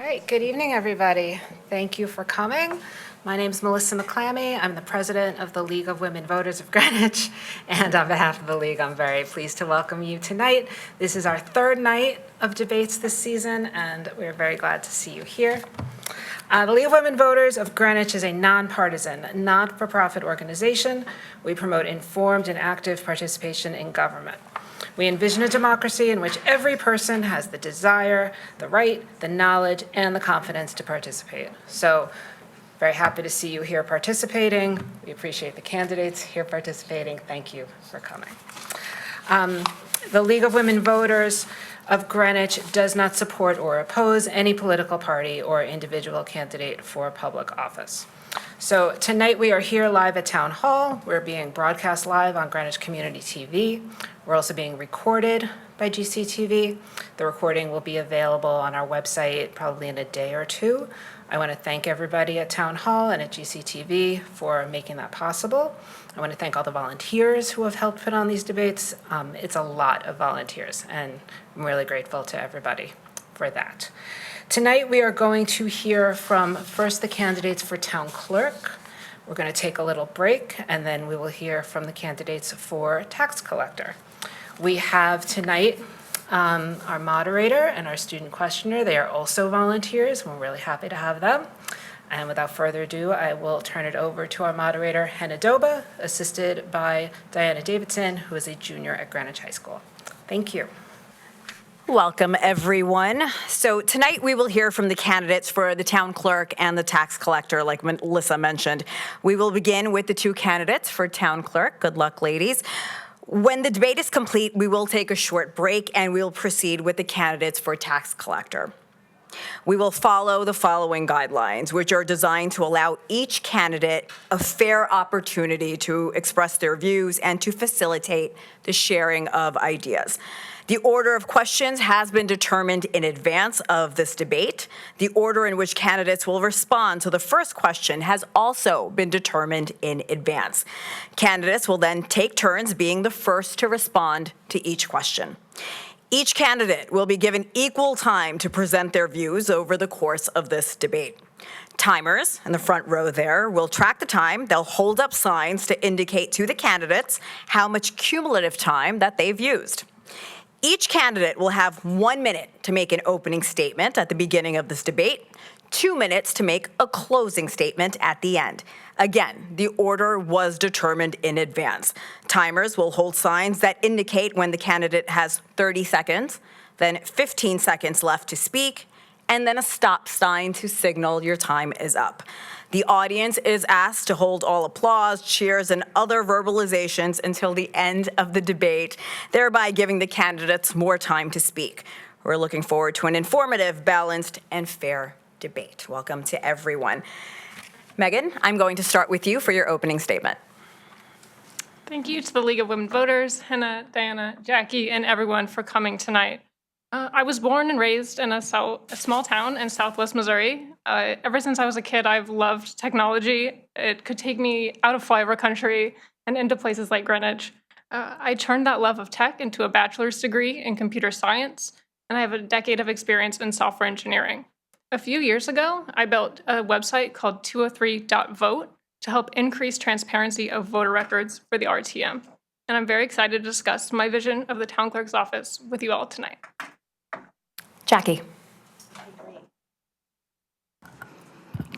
right, good evening, everybody. Thank you for coming. My name is Melissa McClammy. I'm the president of the League of Women Voters of Greenwich, and on behalf of the League, I'm very pleased to welcome you tonight. This is our third night of debates this season, and we're very glad to see you here. The League of Women Voters of Greenwich is a nonpartisan, not-for-profit organization. We promote informed and active participation in government. We envision a democracy in which every person has the desire, the right, the knowledge, and the confidence to participate. So, very happy to see you here participating. We appreciate the candidates here participating. Thank you for coming. The League of Women Voters of Greenwich does not support or oppose any political party or individual candidate for public office. So tonight we are here live at Town Hall. We're being broadcast live on Greenwich Community TV. We're also being recorded by GCTV. The recording will be available on our website probably in a day or two. I want to thank everybody at Town Hall and at GCTV for making that possible. I want to thank all the volunteers who have helped put on these debates. It's a lot of volunteers, and I'm really grateful to everybody for that. Tonight we are going to hear from first the candidates for Town Clerk. We're going to take a little break, and then we will hear from the candidates for Tax Collector. We have tonight our moderator and our student questioner. They are also volunteers. We're really happy to have them. And without further ado, I will turn it over to our moderator, Henna Doba, assisted by Diana Davidson, who is a junior at Greenwich High School. Thank you. Welcome, everyone. So tonight we will hear from the candidates for the Town Clerk and the Tax Collector, like Melissa mentioned. We will begin with the two candidates for Town Clerk. Good luck, ladies. When the debate is complete, we will take a short break and we'll proceed with the candidates for Tax Collector. We will follow the following guidelines, which are designed to allow each candidate a fair opportunity to express their views and to facilitate the sharing of ideas. The order of questions has been determined in advance of this debate. The order in which candidates will respond to the first question has also been determined in advance. Candidates will then take turns being the first to respond to each question. Each candidate will be given equal time to present their views over the course of this debate. Timers in the front row there will track the time. They'll hold up signs to indicate to the candidates how much cumulative time that they've used. Each candidate will have 1 minute to make an opening statement at the beginning of this debate, 2 minutes to make a closing statement at the end. Again, the order was determined in advance. Timers will hold signs that indicate when the candidate has 30 seconds, then 15 seconds left to speak, and then a stop sign to signal your time is up. The audience is asked to hold all applause, cheers, and other verbalizations until the end of the debate, thereby giving the candidates more time to speak. We're looking forward to an informative, balanced, and fair debate. Welcome to everyone. Megan, I'm going to start with you for your opening statement. Thank you to the League of Women Voters, Henna, Diana, Jackie, and everyone for coming tonight. I was born and raised in a small town in Southwest Missouri. Ever since I was a kid, I've loved technology. It could take me out of flyover country and into places like Greenwich. I turned that love of tech into a bachelor's degree in computer science, and I have a decade of experience in software engineering. A few years ago, I built a website called 203.vote to help increase transparency of voter records for the RTM. And I'm very excited to discuss my vision of the Town Clerk's office with you all tonight. Jackie.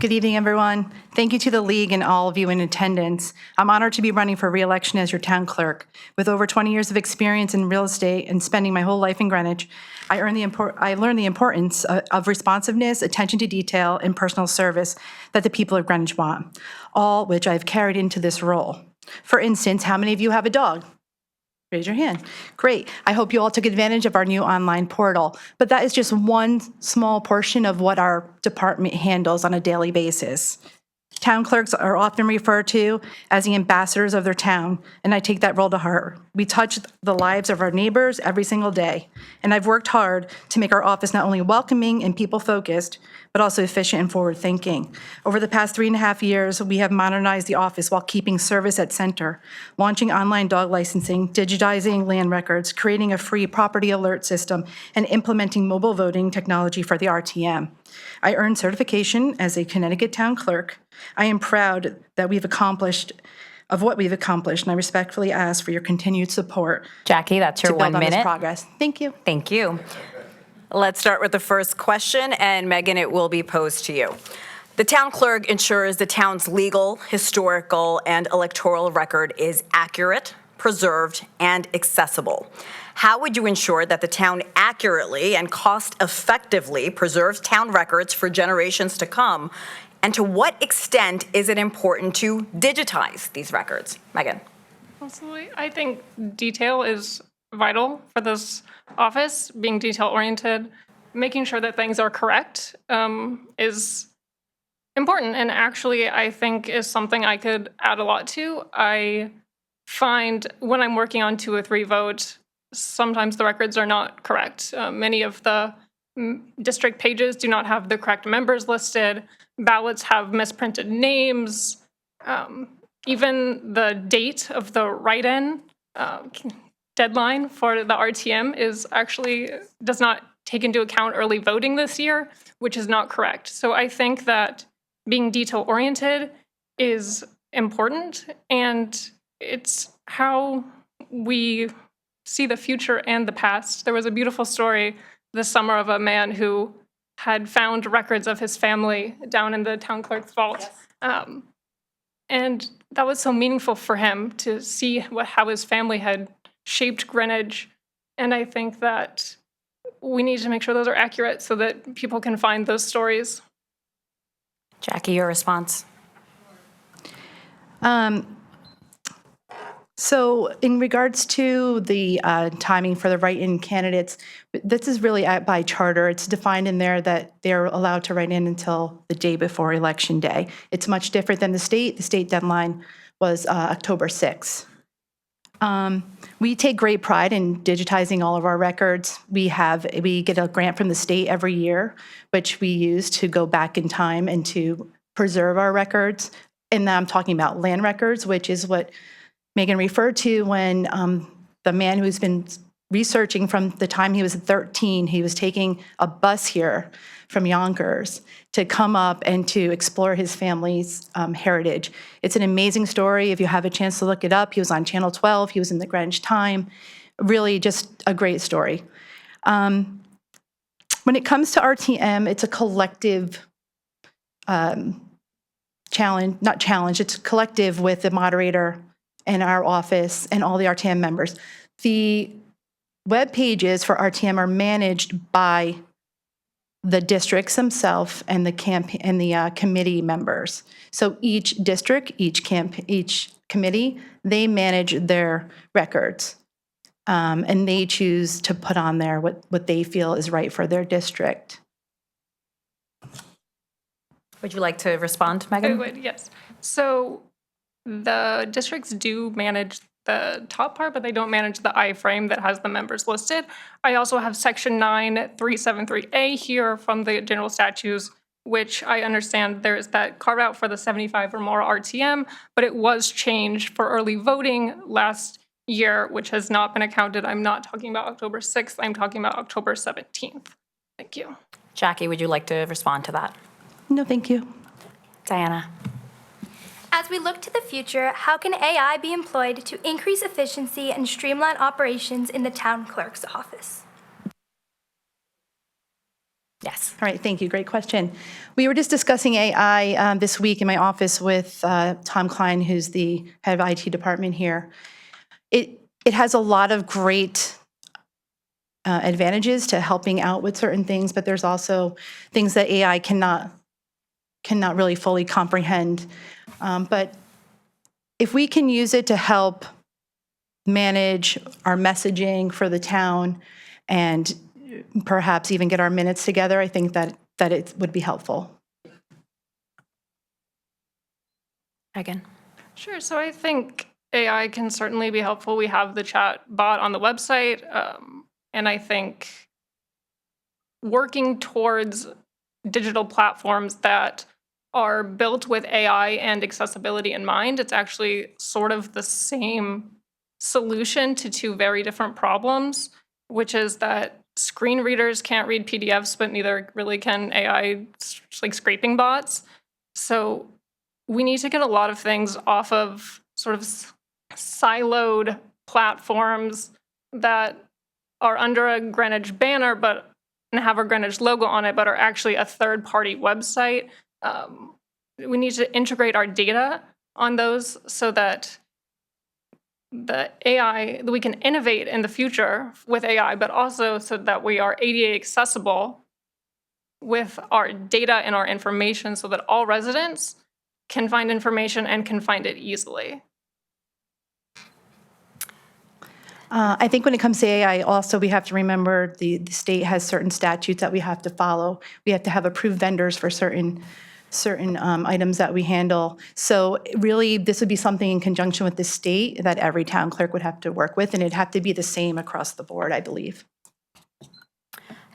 Good evening, everyone. Thank you to the League and all of you in attendance. I'm honored to be running for re-election as your town clerk. With over 20 years of experience in real estate and spending my whole life in Greenwich, I learned the importance of responsiveness, attention to detail, and personal service that the people of Greenwich want, all which I've carried into this role. For instance, how many of you have a dog? Raise your hand. Great. I hope you all took advantage of our new online portal, but that is just one small portion of what our department handles on a daily basis. Town clerks are often referred to as the ambassadors of their town, and I take that role to heart. We touch the lives of our neighbors every single day, and I've worked hard to make our office not only welcoming and people-focused, but also efficient and forward-thinking. Over the past 3.5 years, we have modernized the office while keeping service at center, launching online dog licensing, digitizing land records, creating a free property alert system, and implementing mobile voting technology for the RTM. I earned certification as a Connecticut town clerk. I am proud that we've accomplished, of what we've accomplished, and I respectfully ask for your continued support Jackie, that's your to build 1 on this minute. progress. Thank you. Thank you. Let's start with the first question, and Megan, it will be posed to you. The town clerk ensures the town's legal, historical, and electoral record is accurate, preserved, and accessible. How would you ensure that the town accurately and cost-effectively preserves town records for generations to come? And to what extent is it important to digitize these records? Megan. Absolutely. I think detail is vital for this office, being detail-oriented. Making sure that things are correct is important, and actually I think is something I could add a lot to. I find when I'm working on 2 or 3 votes, sometimes the records are not correct. Many of the district pages do not have the correct members listed. Ballots have misprinted names. Even the date of the write-in deadline for the RTM is actually does not take into account early voting this year, which is not correct. So I think that being detail-oriented is important, and it's how we see the future and the past. There was a beautiful story this summer of a man who had found records of his family down in the town clerk's vault. And that was so meaningful for him to see how his family had shaped Greenwich. And I think that we need to make sure those are accurate so that people can find those stories. Jackie, your response? So in regards to the timing for the write-in candidates, this is really by charter. It's defined in there that they're allowed to write in until the day before Election Day. It's much different than the state. The state deadline was October 6th. We take great pride in digitizing all of our records. We get a grant from the state every year, which we use to go back in time and to preserve our records. And I'm talking about land records, which is what Megan referred to when the man who's been researching from the time he was 13, he was taking a bus here from Yonkers to come up and to explore his family's heritage. It's an amazing story. If you have a chance to look it up, he was on Channel 12. He was in the Greenwich Time. Really just a great story. When it comes to RTM, it's a collective challenge, it's collective with the moderator and our office and all the RTM members. The web pages for RTM are managed by the districts themselves and the committee members. So each district, each committee, they manage their records, and they choose to put on there what they feel is right for their district. Would you like to respond, Megan? I would, yes. So the districts do manage the top part, but they don't manage the iframe that has the members listed. I also have section 9373A here from the general statutes, which I understand there is that carve out for the 75 or more RTM, but it was changed for early voting last year, which has not been accounted. I'm not talking about October 6th, I'm talking about October 17th. Thank you. Jackie, would you like to respond to that? No, thank you. Diana. As we look to the future, how can AI be employed to increase efficiency and streamline operations in the town clerk's office? Yes. All right, thank you. Great question. We were just discussing AI this week in my office with Tom Klein, who's the head of IT department here. It has a lot of great advantages to helping out with certain things, but there's also things that AI cannot really fully comprehend. But if we can use it to help manage our messaging for the town and perhaps even get our minutes together, I think that it would be helpful. Megan. Sure. So I think AI can certainly be helpful. We have the chat bot on the website, and I think working towards digital platforms that are built with AI and accessibility in mind, it's actually sort of the same solution to 2 very different problems, which is that screen readers can't read PDFs, but neither really can AI, like scraping bots. So we need to get a lot of things off of sort of siloed platforms that are under a Greenwich banner, but and have a Greenwich logo on it, but are actually a third-party website. We need to integrate our data on those so that the AI, we can innovate in the future with AI, but also so that we are ADA accessible with our data and our information so that all residents can find information and can find it easily. I think when it comes to AI, also, we have to remember the state has certain statutes that we have to follow. We have to have approved vendors for certain items that we handle. So really, this would be something in conjunction with the state that every town clerk would have to work with, and it'd have to be the same across the board, I believe.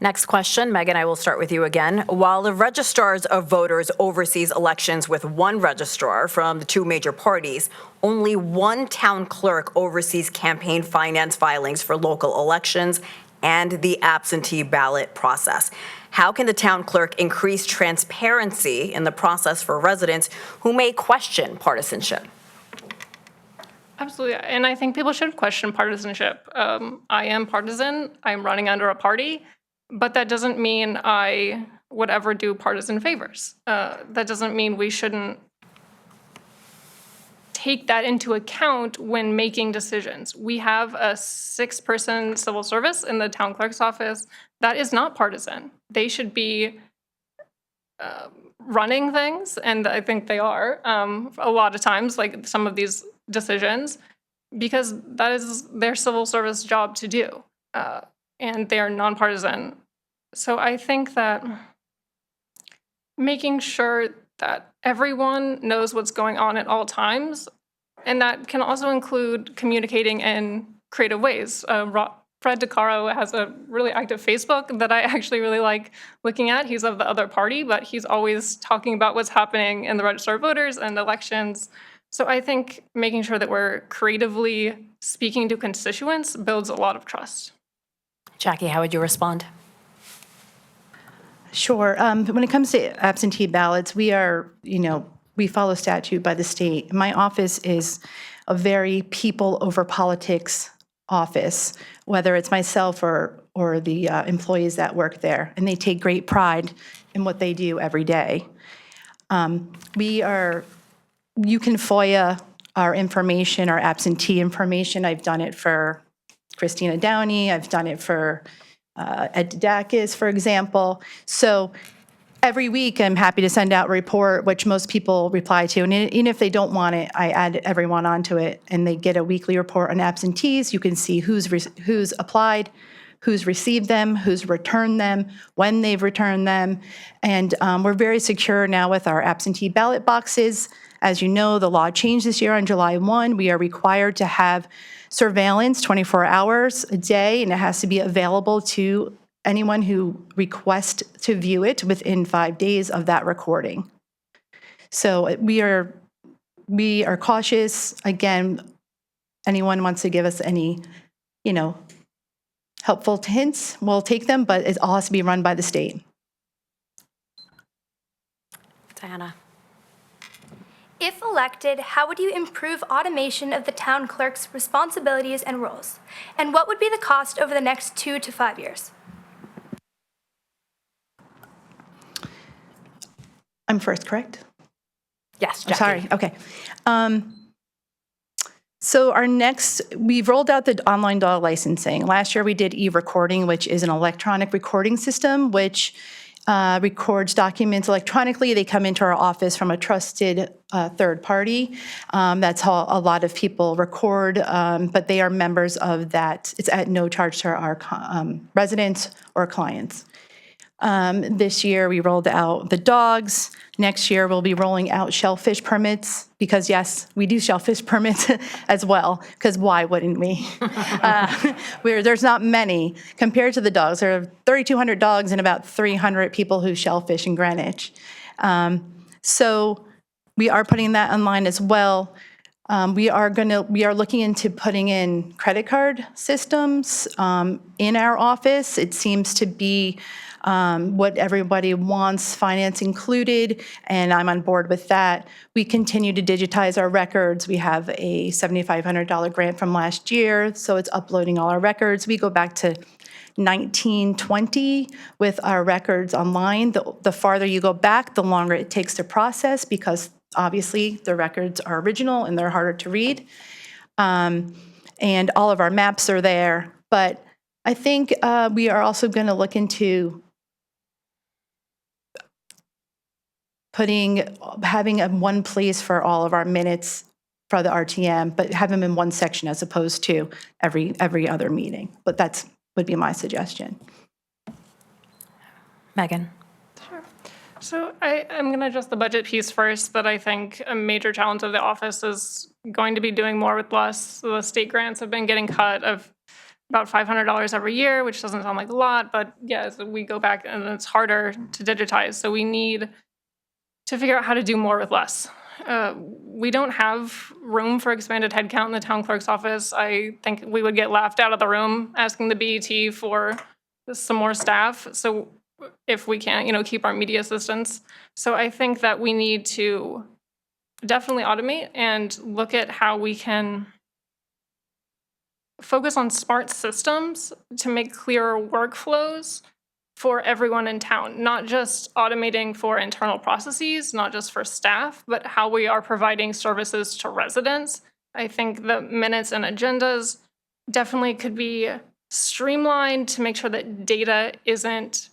Next question, Megan, I will start with you again. While the registrars of voters oversees elections with one registrar from the two major parties, only one town clerk oversees campaign finance filings for local elections and the absentee ballot process. How can the town clerk increase transparency in the process for residents who may question partisanship? Absolutely, and I think people should question partisanship. I am partisan, I'm running under a party, but that doesn't mean I would ever do partisan favors. That doesn't mean we shouldn't take that into account when making decisions. We have a 6-person civil service in the town clerk's office that is not partisan. They should be running things, and I think they are a lot of times, like some of these decisions, because that is their civil service job to do. And they're nonpartisan. So I think that making sure that everyone knows what's going on at all times, and that can also include communicating in creative ways. Fred DeCaro has a really active Facebook that I actually really like looking at. He's of the other party, but he's always talking about what's happening in the register of voters and elections. So I think making sure that we're creatively speaking to constituents builds a lot of trust. Jackie, how would you respond? Sure. When it comes to absentee ballots, we follow statute by the state. My office is a very people over politics office, whether it's myself or the employees that work there, and they take great pride in what they do every day. You can FOIA our information, our absentee information. I've done it for Christina Downey. I've done it for Ed Dacus, for example. So every week, I'm happy to send out a report, which most people reply to. And even if they don't want it, I add everyone onto it, and they get a weekly report on absentees. You can see who's applied, who's received them, who's returned them, when they've returned them. And we're very secure now with our absentee ballot boxes. As you know, the law changed this year on July 1. We are required to have surveillance 24 hours a day, and it has to be available to anyone who requests to view it within 5 days of that recording. So we are cautious. Again, anyone wants to give us any, helpful hints, we'll take them, but it all has to be run by the state. Diana. If elected, how would you improve automation of the town clerk's responsibilities and roles? And what would be the cost over the next 2 to 5 years? I'm first, correct? Yes, I'm Jackie. sorry, okay. So we've rolled out the online dog licensing. Last year we did e-recording, which is an electronic recording system, which records documents electronically. They come into our office from a trusted third party. That's how a lot of people record, but they are members of that. It's at no charge to our residents or clients. This year we rolled out the dogs. Next year we'll be rolling out shellfish permits, because yes, we do shellfish permits as well, because why wouldn't we? There's not many compared to the dogs. There are 3,200 dogs and about 300 people who shellfish in Greenwich. So we are putting that online as well. We are looking into putting in credit card systems in our office. It seems to be what everybody wants, finance included, and I'm on board with that. We continue to digitize our records. We have a $7,500 grant from last year, so it's uploading all our records. We go back to 1920 with our records online. The farther you go back, the longer it takes to process because obviously the records are original and they're harder to read. And all of our maps are there. But I think we are also going to look into having one place for all of our minutes for the RTM, but have them in one section as opposed to every other meeting. But that's would be my suggestion. Megan. So I'm going to address the budget piece first, that I think a major challenge of the office is going to be doing more with less. The state grants have been getting cut of about $500 every year, which doesn't sound like a lot, but yeah, so we go back and it's harder to digitize. So we need to figure out how to do more with less. We don't have room for expanded headcount in the town clerk's office. I think we would get laughed out of the room asking the BET for some more staff. So if we can't, keep our media assistants. So I think that we need to definitely automate and look at how we can focus on smart systems to make clearer workflows for everyone in town, not just automating for internal processes, not just for staff, but how we are providing services to residents. I think the minutes and agendas definitely could be streamlined to make sure that data isn't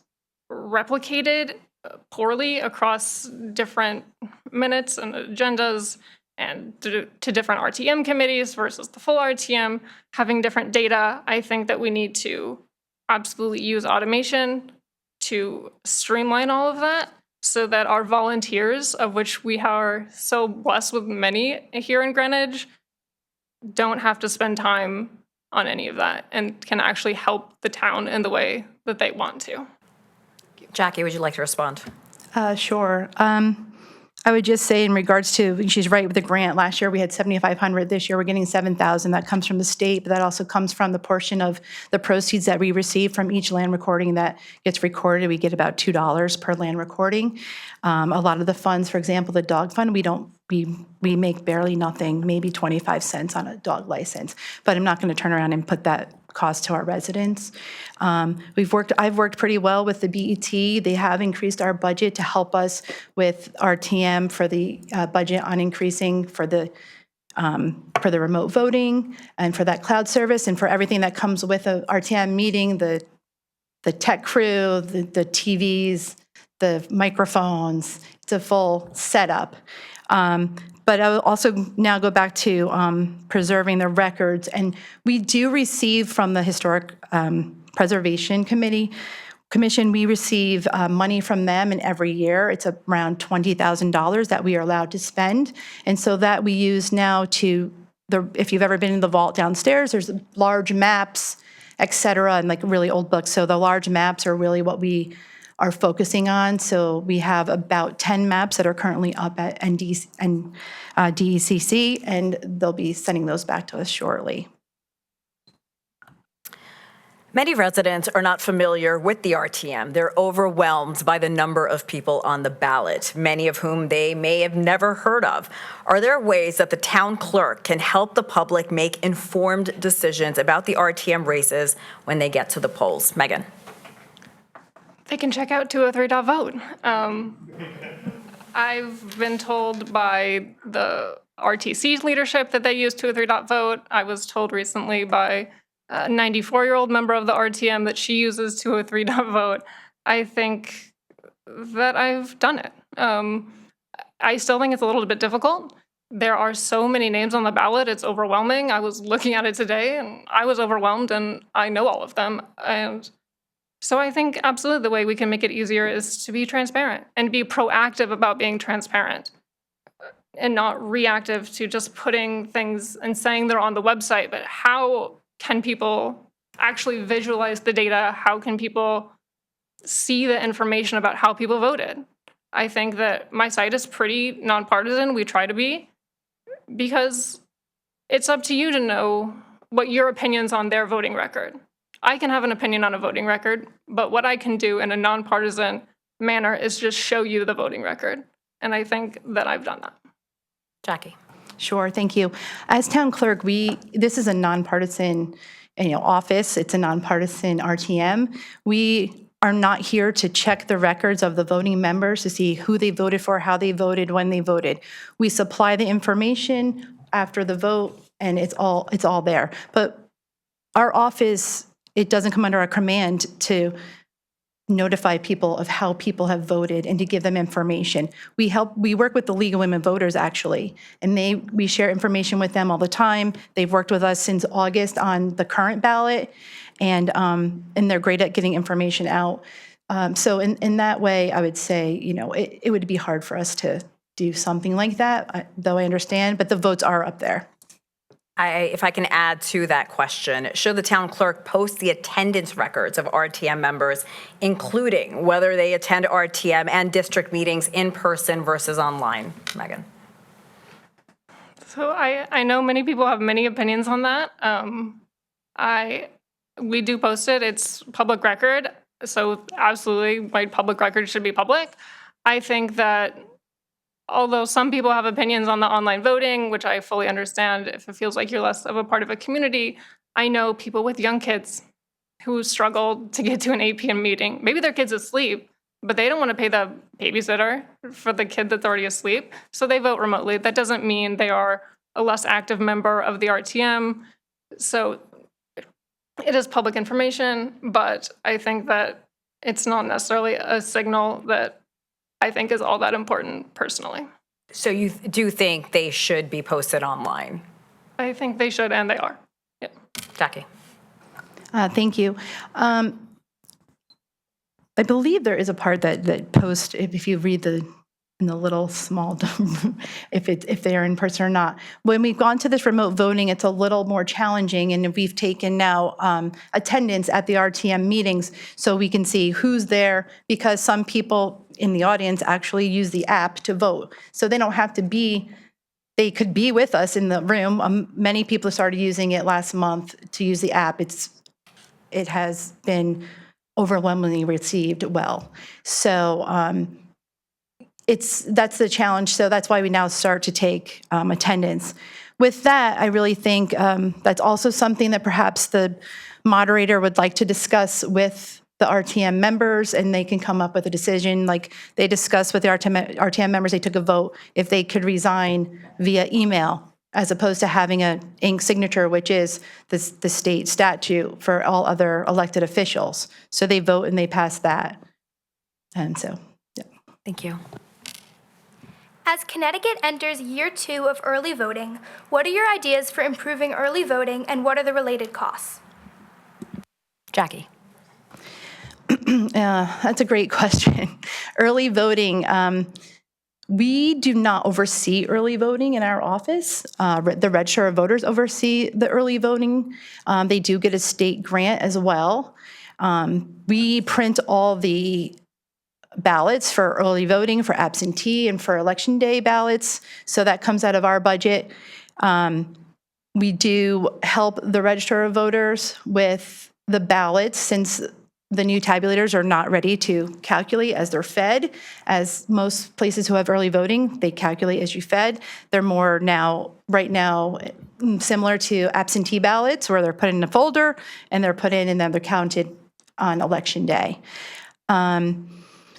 replicated poorly across different minutes and agendas and to different RTM committees versus the full RTM, having different data. I think that we need to absolutely use automation to streamline all of that so that our volunteers, of which we are so blessed with many here in Greenwich, don't have to spend time on any of that and can actually help the town in the way that they want to. Jackie, would you like to respond? Sure. I would just say in regards to, she's right with the grant. Last year we had 7,500. This year we're getting 7,000. That comes from the state, but that also comes from the portion of the proceeds that we receive from each land recording that gets recorded. We get about $2 per land recording. A lot of the funds, for example, the dog fund, we make barely nothing, maybe 25 cents on a dog license. But I'm not going to turn around and put that cost to our residents. I've worked pretty well with the BET. They have increased our budget to help us with RTM for the budget on increasing for the remote voting and for that cloud service and for everything that comes with a RTM meeting, the tech crew, the TVs, the microphones. It's a full setup. But I will also now go back to preserving the records. And we do receive from the Historic Preservation Commission, we receive money from them, and every year it's around $20,000 that we are allowed to spend. And so that we use now if you've ever been in the vault downstairs, there's large maps, et cetera, and like really old books. So the large maps are really what we are focusing on. So we have about 10 maps that are currently up at DECC, and they'll be sending those back to us shortly. Many residents are not familiar with the RTM. They're overwhelmed by the number of people on the ballot, many of whom they may have never heard of. Are there ways that the town clerk can help the public make informed decisions about the RTM races when they get to the polls? Megan. They can check out 203.vote. I've been told by the RTC's leadership that they use 203.vote. I was told recently by a 94-year-old member of the RTM that she uses 203.vote. I think that I've done it. I still think it's a little bit difficult. There are so many names on the ballot, it's overwhelming. I was looking at it today and I was overwhelmed, and I know all of them. And so I think absolutely the way we can make it easier is to be transparent and be proactive about being transparent and not reactive to just putting things and saying they're on the website, but how can people actually visualize the data? How can people see the information about how people voted? I think that my site is pretty nonpartisan. We try to be, because it's up to you to know what your opinions on their voting record. I can have an opinion on a voting record, but what I can do in a nonpartisan manner is just show you the voting record. And I think that I've done that. Jackie. Sure, thank you. As town clerk, this is a nonpartisan, office. It's a nonpartisan RTM. We are not here to check the records of the voting members to see who they voted for, how they voted, when they voted. We supply the information after the vote, and it's all there. But our office, it doesn't come under our command to notify people of how people have voted and to give them information. We work with the League of Women Voters, actually, and we share information with them all the time. They've worked with us since August on the current ballot, and they're great at getting information out. So in that way, I would say, it would be hard for us to do something like that, though I understand, but the votes are up there. If I can add to that question, should the town clerk post the attendance records of RTM members, including whether they attend RTM and district meetings in person versus online? Megan. So I know many people have many opinions on that. We do post it. It's public record. So absolutely, my public record should be public. I think that although some people have opinions on the online voting, which I fully understand if it feels like you're less of a part of a community, I know people with young kids who struggle to get to an 8 p.m. meeting. Maybe their kid's asleep, but they don't want to pay the babysitter for the kid that's already asleep, so they vote remotely. That doesn't mean they are a less active member of the RTM. So it is public information, but I think that it's not necessarily a signal that I think is all that important personally. So you do think they should be posted online? I think they should, and they are. Yeah. Jackie. Thank you. I believe there is a part that post, if you read in the little small, if they are in person or not. When we've gone to this remote voting, it's a little more challenging, and we've taken now attendance at the RTM meetings so we can see who's there, because some people in the audience actually use the app to vote. So they don't have to they could be with us in the room. Many people started using it last month to use the app. It has been overwhelmingly received well. So that's the challenge. So that's why we now start to take attendance. With that, I really think that's also something that perhaps the moderator would like to discuss with the RTM members, and they can come up with a decision. Like they discussed with the RTM members, they took a vote if they could resign via email, as opposed to having an ink signature, which is the state statute for all other elected officials. So they vote and they pass that. And so, yeah. Thank you. As Connecticut enters year 2 of early voting, what are your ideas for improving early voting, and what are the related costs? Jackie. That's a great question. Early voting, we do not oversee early voting in our office. The Registrar of Voters oversee the early voting. They do get a state grant as well. We print all the ballots for early voting, for absentee, and for election day ballots, so that comes out of our budget. We do help the Registrar of Voters with the ballots, since the new tabulators are not ready to calculate as they're fed. As most places who have early voting, they calculate as you fed. They're more right now, similar to absentee ballots, where they're put in a folder and they're put in and then they're counted on election day.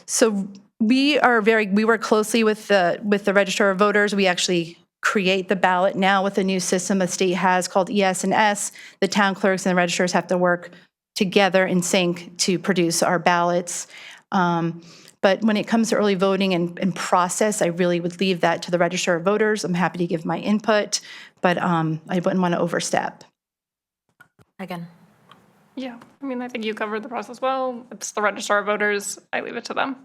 So we work closely with the Registrar of Voters. We actually create the ballot now with a new system the state has called ES&S. The town clerks and the registrars have to work together in sync to produce our ballots. But when it comes to early voting and process, I really would leave that to the Registrar of Voters. I'm happy to give my input, but I wouldn't want to overstep. Megan. Yeah, I mean, I think you covered the process well. It's the Registrar of Voters. I leave it to them.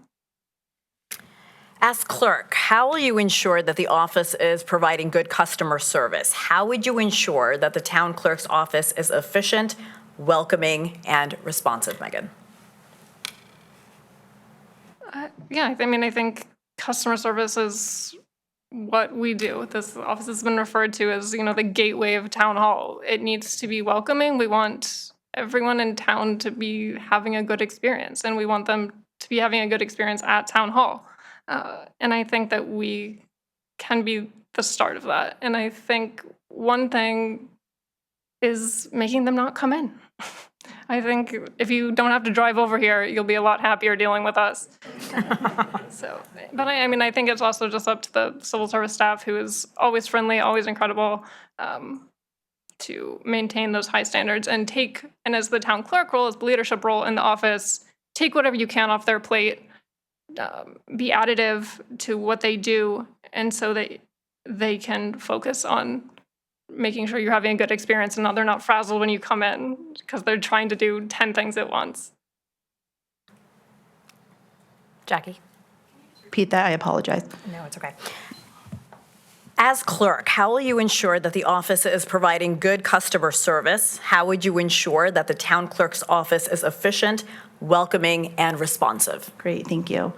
As clerk, how will you ensure that the office is providing good customer service? How would you ensure that the town clerk's office is efficient, welcoming, and responsive, Megan? Yeah, I mean, I think customer service is what we do. This office has been referred to as, the gateway of town hall. It needs to be welcoming. We want everyone in town to be having a good experience, and we want them to be having a good experience at town hall. And I think that we can be the start of that. And I think one thing is making them not come in. I think if you don't have to drive over here, you'll be a lot happier dealing with us. But I think it's also just up to the civil service staff, who is always friendly, always incredible, to maintain those high standards and as the town clerk role, as the leadership role in the office, take whatever you can off their plate, be additive to what they do, and so that they can focus on making sure you're having a good experience and they're not frazzled when you come in because they're trying to do 10 things at once. Jackie? Repeat that, I apologize. No, it's okay. As clerk, how will you ensure that the office is providing good customer service? How would you ensure that the town clerk's office is efficient, welcoming, and responsive? Great, thank you.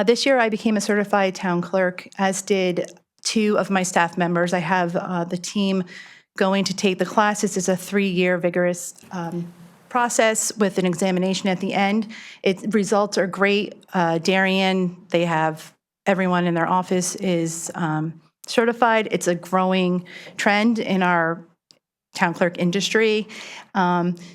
This year I became a certified town clerk, as did 2 of my staff members. I have the team going to take the classes. It's a 3-year vigorous process with an examination at the end. Results are great. Darien, they have everyone in their office is certified. It's a growing trend in our town clerk industry.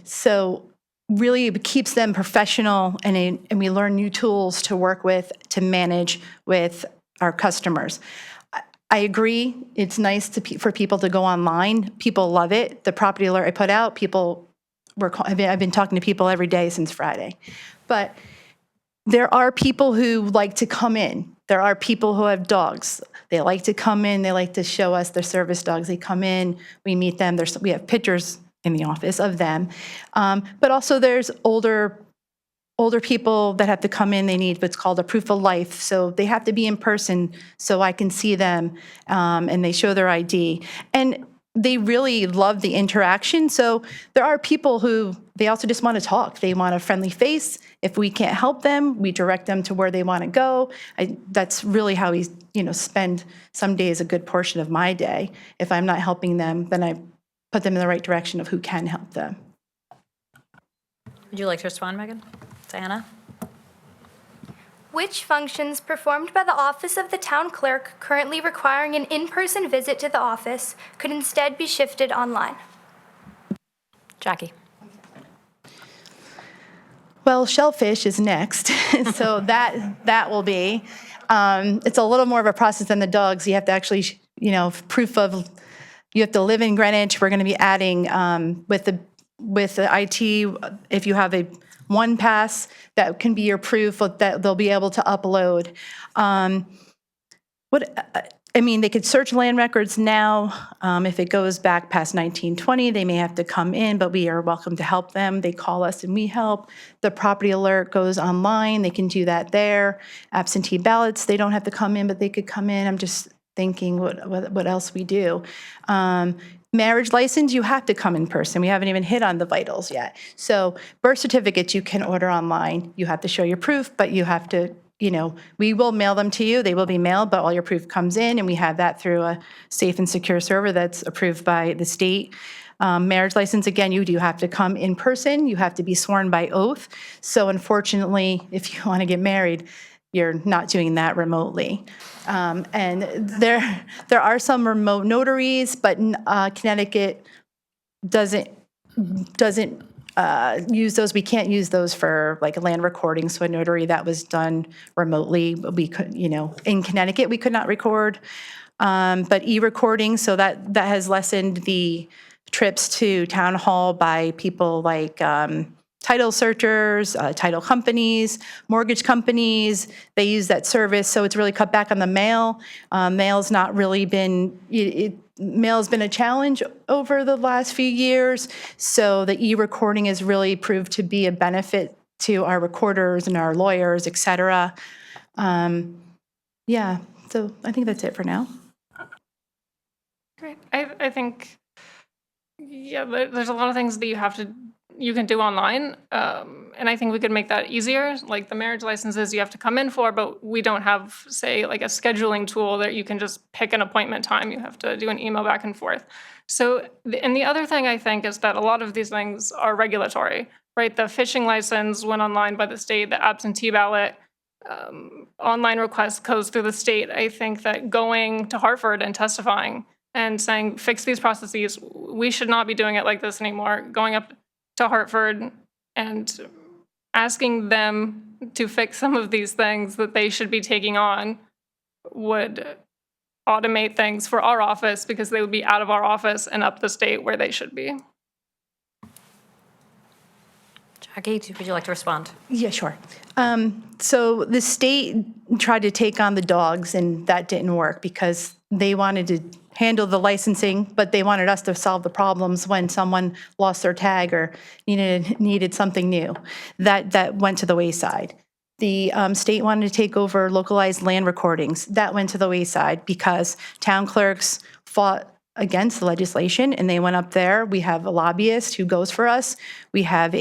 So really it keeps them professional, and we learn new tools to work with, to manage with our customers. I agree. It's nice for people to go online. People love it. The property alert I put out, I've been talking to people every day since Friday. But there are people who like to come in. There are people who have dogs. They like to come in. They like to show us their service dogs. They come in. We meet them. We have pictures in the office of them. But also there's older people that have to come in. They need what's called a proof of life. So they have to be in person so I can see them, and they show their ID. And they really love the interaction. So there are people who, they also just want to talk. They want a friendly face. If we can't help them, we direct them to where they want to go. That's really how we spend some days, a good portion of my day. If I'm not helping them, then I put them in the right direction of who can help them. Would you like to respond, Megan? Diana? Which functions performed by the office of the town clerk currently requiring an in-person visit to the office could instead be shifted online? Jackie? Well, shellfish is next, so that will be. It's a little more of a process than the dogs. You have to actually, proof of, you have to live in Greenwich. We're going to be adding with the IT, if you have a one pass, that can be your proof that they'll be able to upload. They could search land records now. If it goes back past 1920, they may have to come in, but we are welcome to help them. They call us and we help. The property alert goes online. They can do that there. Absentee ballots, they don't have to come in, but they could come in. I'm just thinking what else we do. Marriage license, you have to come in person. We haven't even hit on the vitals yet. So birth certificates you can order online. You have to show your proof, but you have to, we will mail them to you. They will be mailed, but all your proof comes in, and we have that through a safe and secure server that's approved by the state. Marriage license, again, you do have to come in person. You have to be sworn by oath. So unfortunately, if you want to get married, you're not doing that remotely. And there are some remote notaries, but Connecticut doesn't use those. We can't use those for like a land recording. So a notary that was done remotely, we could, in Connecticut, we could not record. But e-recording, so that has lessened the trips to town hall by people like title searchers, title companies, mortgage companies. They use that service, so it's really cut back on the mail. Mail's not really been, mail's been a challenge over the last few years, so the e-recording has really proved to be a benefit to our recorders and our lawyers, et cetera. Yeah, so I think that's it for now. Great. I think, there's a lot of things that you have to you can do online. And I think we could make that easier. Like the marriage licenses you have to come in for, but we don't have, say, like a scheduling tool that you can just pick an appointment time. You have to do an email back and forth. So, and the other thing I think is that a lot of these things are regulatory, right? The fishing license went online by the state, the absentee ballot, online request goes through the state. I think that going to Hartford and testifying and saying, fix these processes, we should not be doing it like this anymore. Going up to Hartford and asking them to fix some of these things that they should be taking on would automate things for our office, because they would be out of our office and up the state where they should be. Jackie, would you like to respond? Yeah, sure. So the state tried to take on the dogs, and that didn't work because they wanted to handle the licensing, but they wanted us to solve the problems when someone lost their tag or needed something new. That went to the wayside. The state wanted to take over localized land recordings. That went to the wayside because town clerks fought against the legislation, and they went up there. We have a lobbyist who goes for us. We have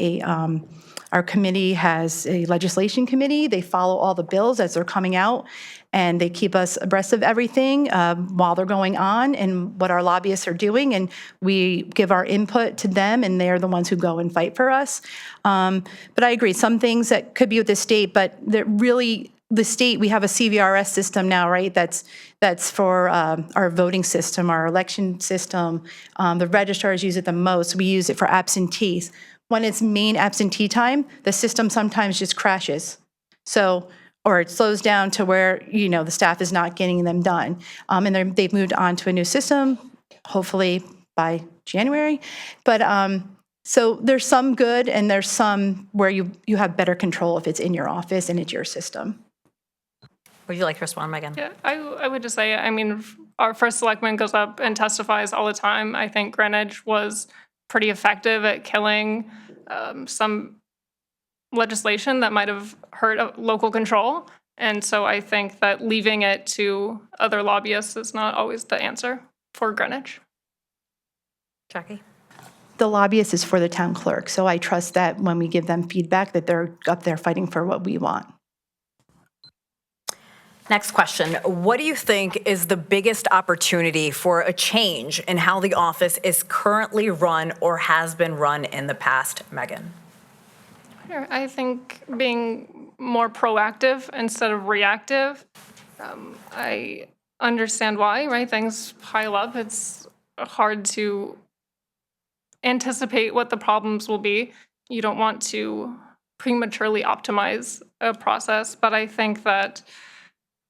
our committee has a legislation committee. They follow all the bills as they're coming out, and they keep us abreast of everything while they're going on and what our lobbyists are doing, and we give our input to them, and they're the ones who go and fight for us. But I agree, some things that could be with the state, but really, the state, we have a CVRS system now, right? That's for our voting system, our election system. The registrars use it the most. We use it for absentees. When it's main absentee time, the system sometimes just crashes. So, or it slows down to where, the staff is not getting them done. And they've moved on to a new system, hopefully by January. But so there's some good, and there's some where you have better control if it's in your office and it's your system. Would you like to respond, Megan? Yeah, I would just say, our first selectman goes up and testifies all the time. I think Greenwich was pretty effective at killing some legislation that might have hurt local control. And so I think that leaving it to other lobbyists is not always the answer for Greenwich. Jackie? The lobbyist is for the town clerk, so I trust that when we give them feedback that they're up there fighting for what we want. Next question. What do you think is the biggest opportunity for a change in how the office is currently run or has been run in the past, Megan? I think being more proactive instead of reactive. I understand why, right? Things pile up. It's hard to anticipate what the problems will be. You don't want to prematurely optimize a process, but I think that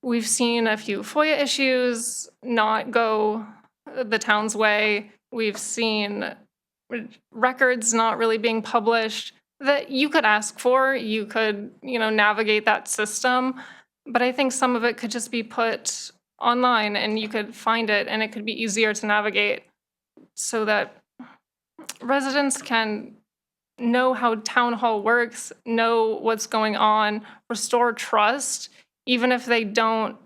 we've seen a few FOIA issues not go the town's way. We've seen records not really being published that you could ask for. You could, navigate that system. But I think some of it could just be put online and you could find it and it could be easier to navigate so that residents can know how town hall works, know what's going on, restore trust, even if they don't,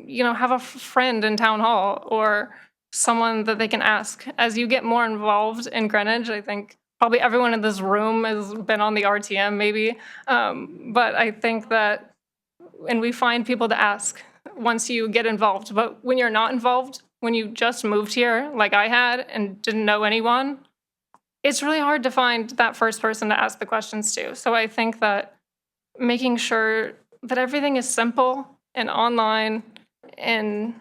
have a friend in town hall or someone that they can ask. As you get more involved in Greenwich, I think probably everyone in this room has been on the RTM maybe, but I think that, and we find people to ask once you get involved, but when you're not involved, when you just moved here like I had and didn't know anyone, it's really hard to find that first person to ask the questions to. So I think that making sure that everything is simple and online and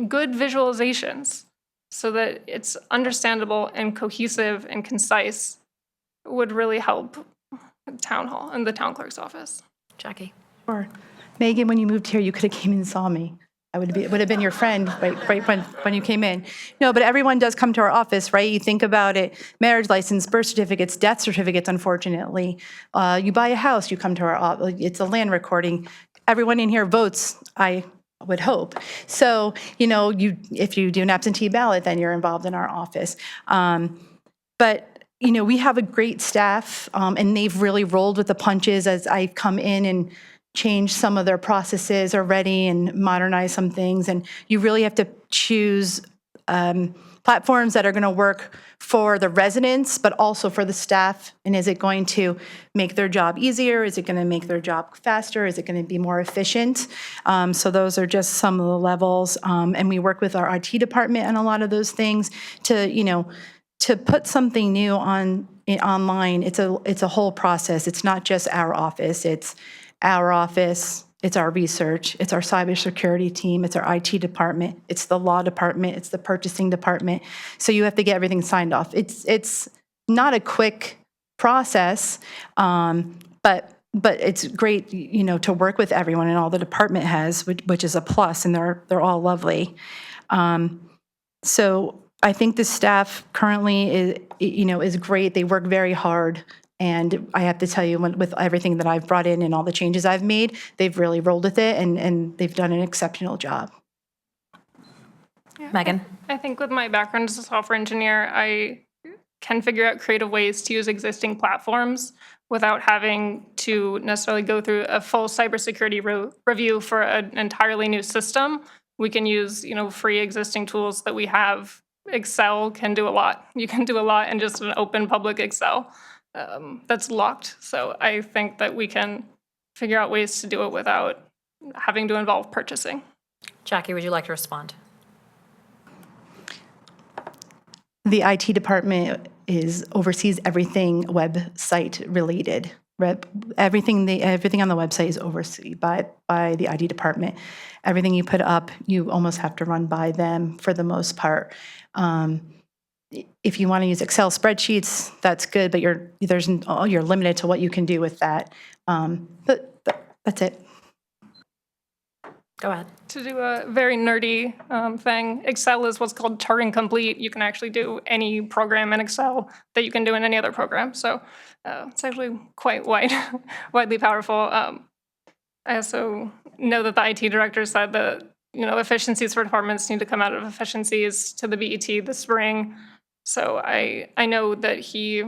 good visualizations so that it's understandable and cohesive and concise would really help town hall and the town clerk's office. Jackie? Or Megan, when you moved here, you could have came and saw me. I would have been your friend right when you came in. No, but everyone does come to our office, right? You think about it, marriage license, birth certificates, death certificates, unfortunately. You buy a house, you come to our office. It's a land recording. Everyone in here votes, I would hope. So, if you do an absentee ballot, then you're involved in our office. But we have a great staff, and they've really rolled with the punches as I've come in and changed some of their processes already and modernized some things. And you really have to choose platforms that are going to work for the residents, but also for the staff. And is it going to make their job easier? Is it going to make their job faster? Is it going to be more efficient? So those are just some of the levels. And we work with our IT department on a lot of those things to put something new online. It's a whole process. It's not just our office. It's our office. It's our research, it's our cybersecurity team, it's our IT department, it's the law department, it's the purchasing department. So you have to get everything signed off. It's not a quick process, but it's great, to work with everyone and all the department heads, which is a plus, and they're all lovely. So I think the staff currently is great. They work very hard. And I have to tell you, with everything that I've brought in and all the changes I've made, they've really rolled with it, and they've done an exceptional job. Megan? I think with my background as a software engineer, I can figure out creative ways to use existing platforms without having to necessarily go through a full cybersecurity review for an entirely new system. We can use, free existing tools that we have. Excel can do a lot. You can do a lot in just an open public Excel. That's locked. So I think that we can figure out ways to do it without having to involve purchasing. Jackie, would you like to respond? The IT department oversees everything website related. Everything on the website is overseen by the IT department. Everything you put up, you almost have to run by them for the most part. If you want to use Excel spreadsheets, that's good, but you're limited to what you can do with that. But that's it. Go ahead. To do a very nerdy thing, Excel is what's called Turing complete. You can actually do any program in Excel that you can do in any other program. So it's actually quite widely powerful. I also know that the IT director said that efficiencies for departments need to come out of efficiencies to the BET this spring. So I know that he,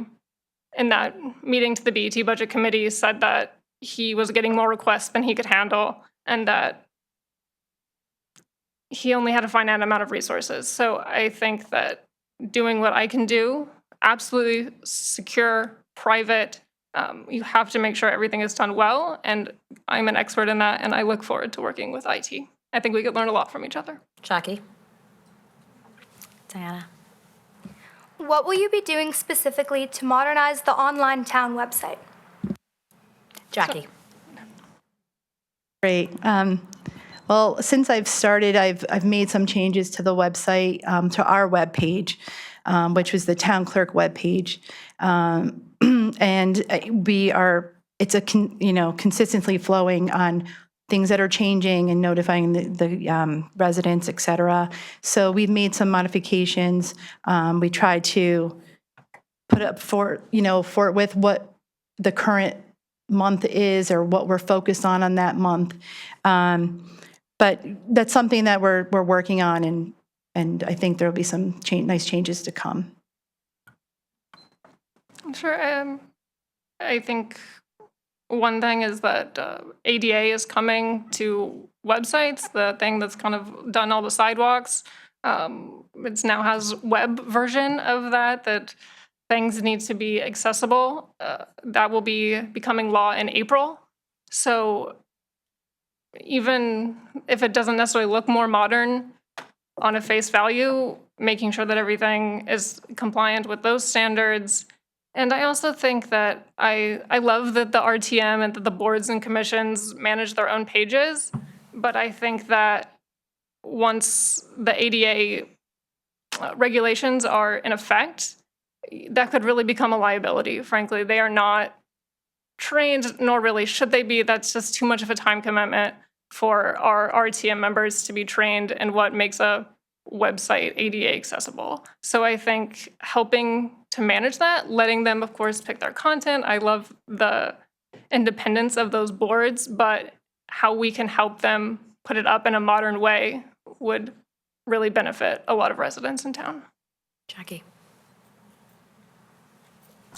in that meeting to the BET Budget Committee, said that he was getting more requests than he could handle, and that he only had a finite amount of resources. So I think that doing what I can do, absolutely secure, private, you have to make sure everything is done well, and I'm an expert in that, and I look forward to working with IT. I think we could learn a lot from each other. Jackie? Diana? What will you be doing specifically to modernize the online town website? Jackie? Great. Well, since I've started, I've made some changes to the website, to our webpage, which was the town clerk webpage, and it's consistently flowing on things that are changing and notifying the residents, et cetera. So we've made some modifications. We tried to put up with what the current month is or what we're focused on that month. But that's something that we're working on, and I think there'll be some nice changes to come. Sure. I think one thing is that ADA is coming to websites, the thing that's kind of done all the sidewalks. It now has web version of that things need to be accessible. That will be becoming law in April. So even if it doesn't necessarily look more modern on a face value, making sure that everything is compliant with those standards. And I also think that I love that the RTM and that the boards and commissions manage their own pages, but I think that once the ADA regulations are in effect, that could really become a liability. Frankly, they are not trained, nor really should they be. That's just too much of a time commitment for our RTM members to be trained in what makes a website ADA accessible. So I think helping to manage that, letting them, of course, pick their content. I love the independence of those boards, but how we can help them put it up in a modern way would really benefit a lot of residents in town. Jackie?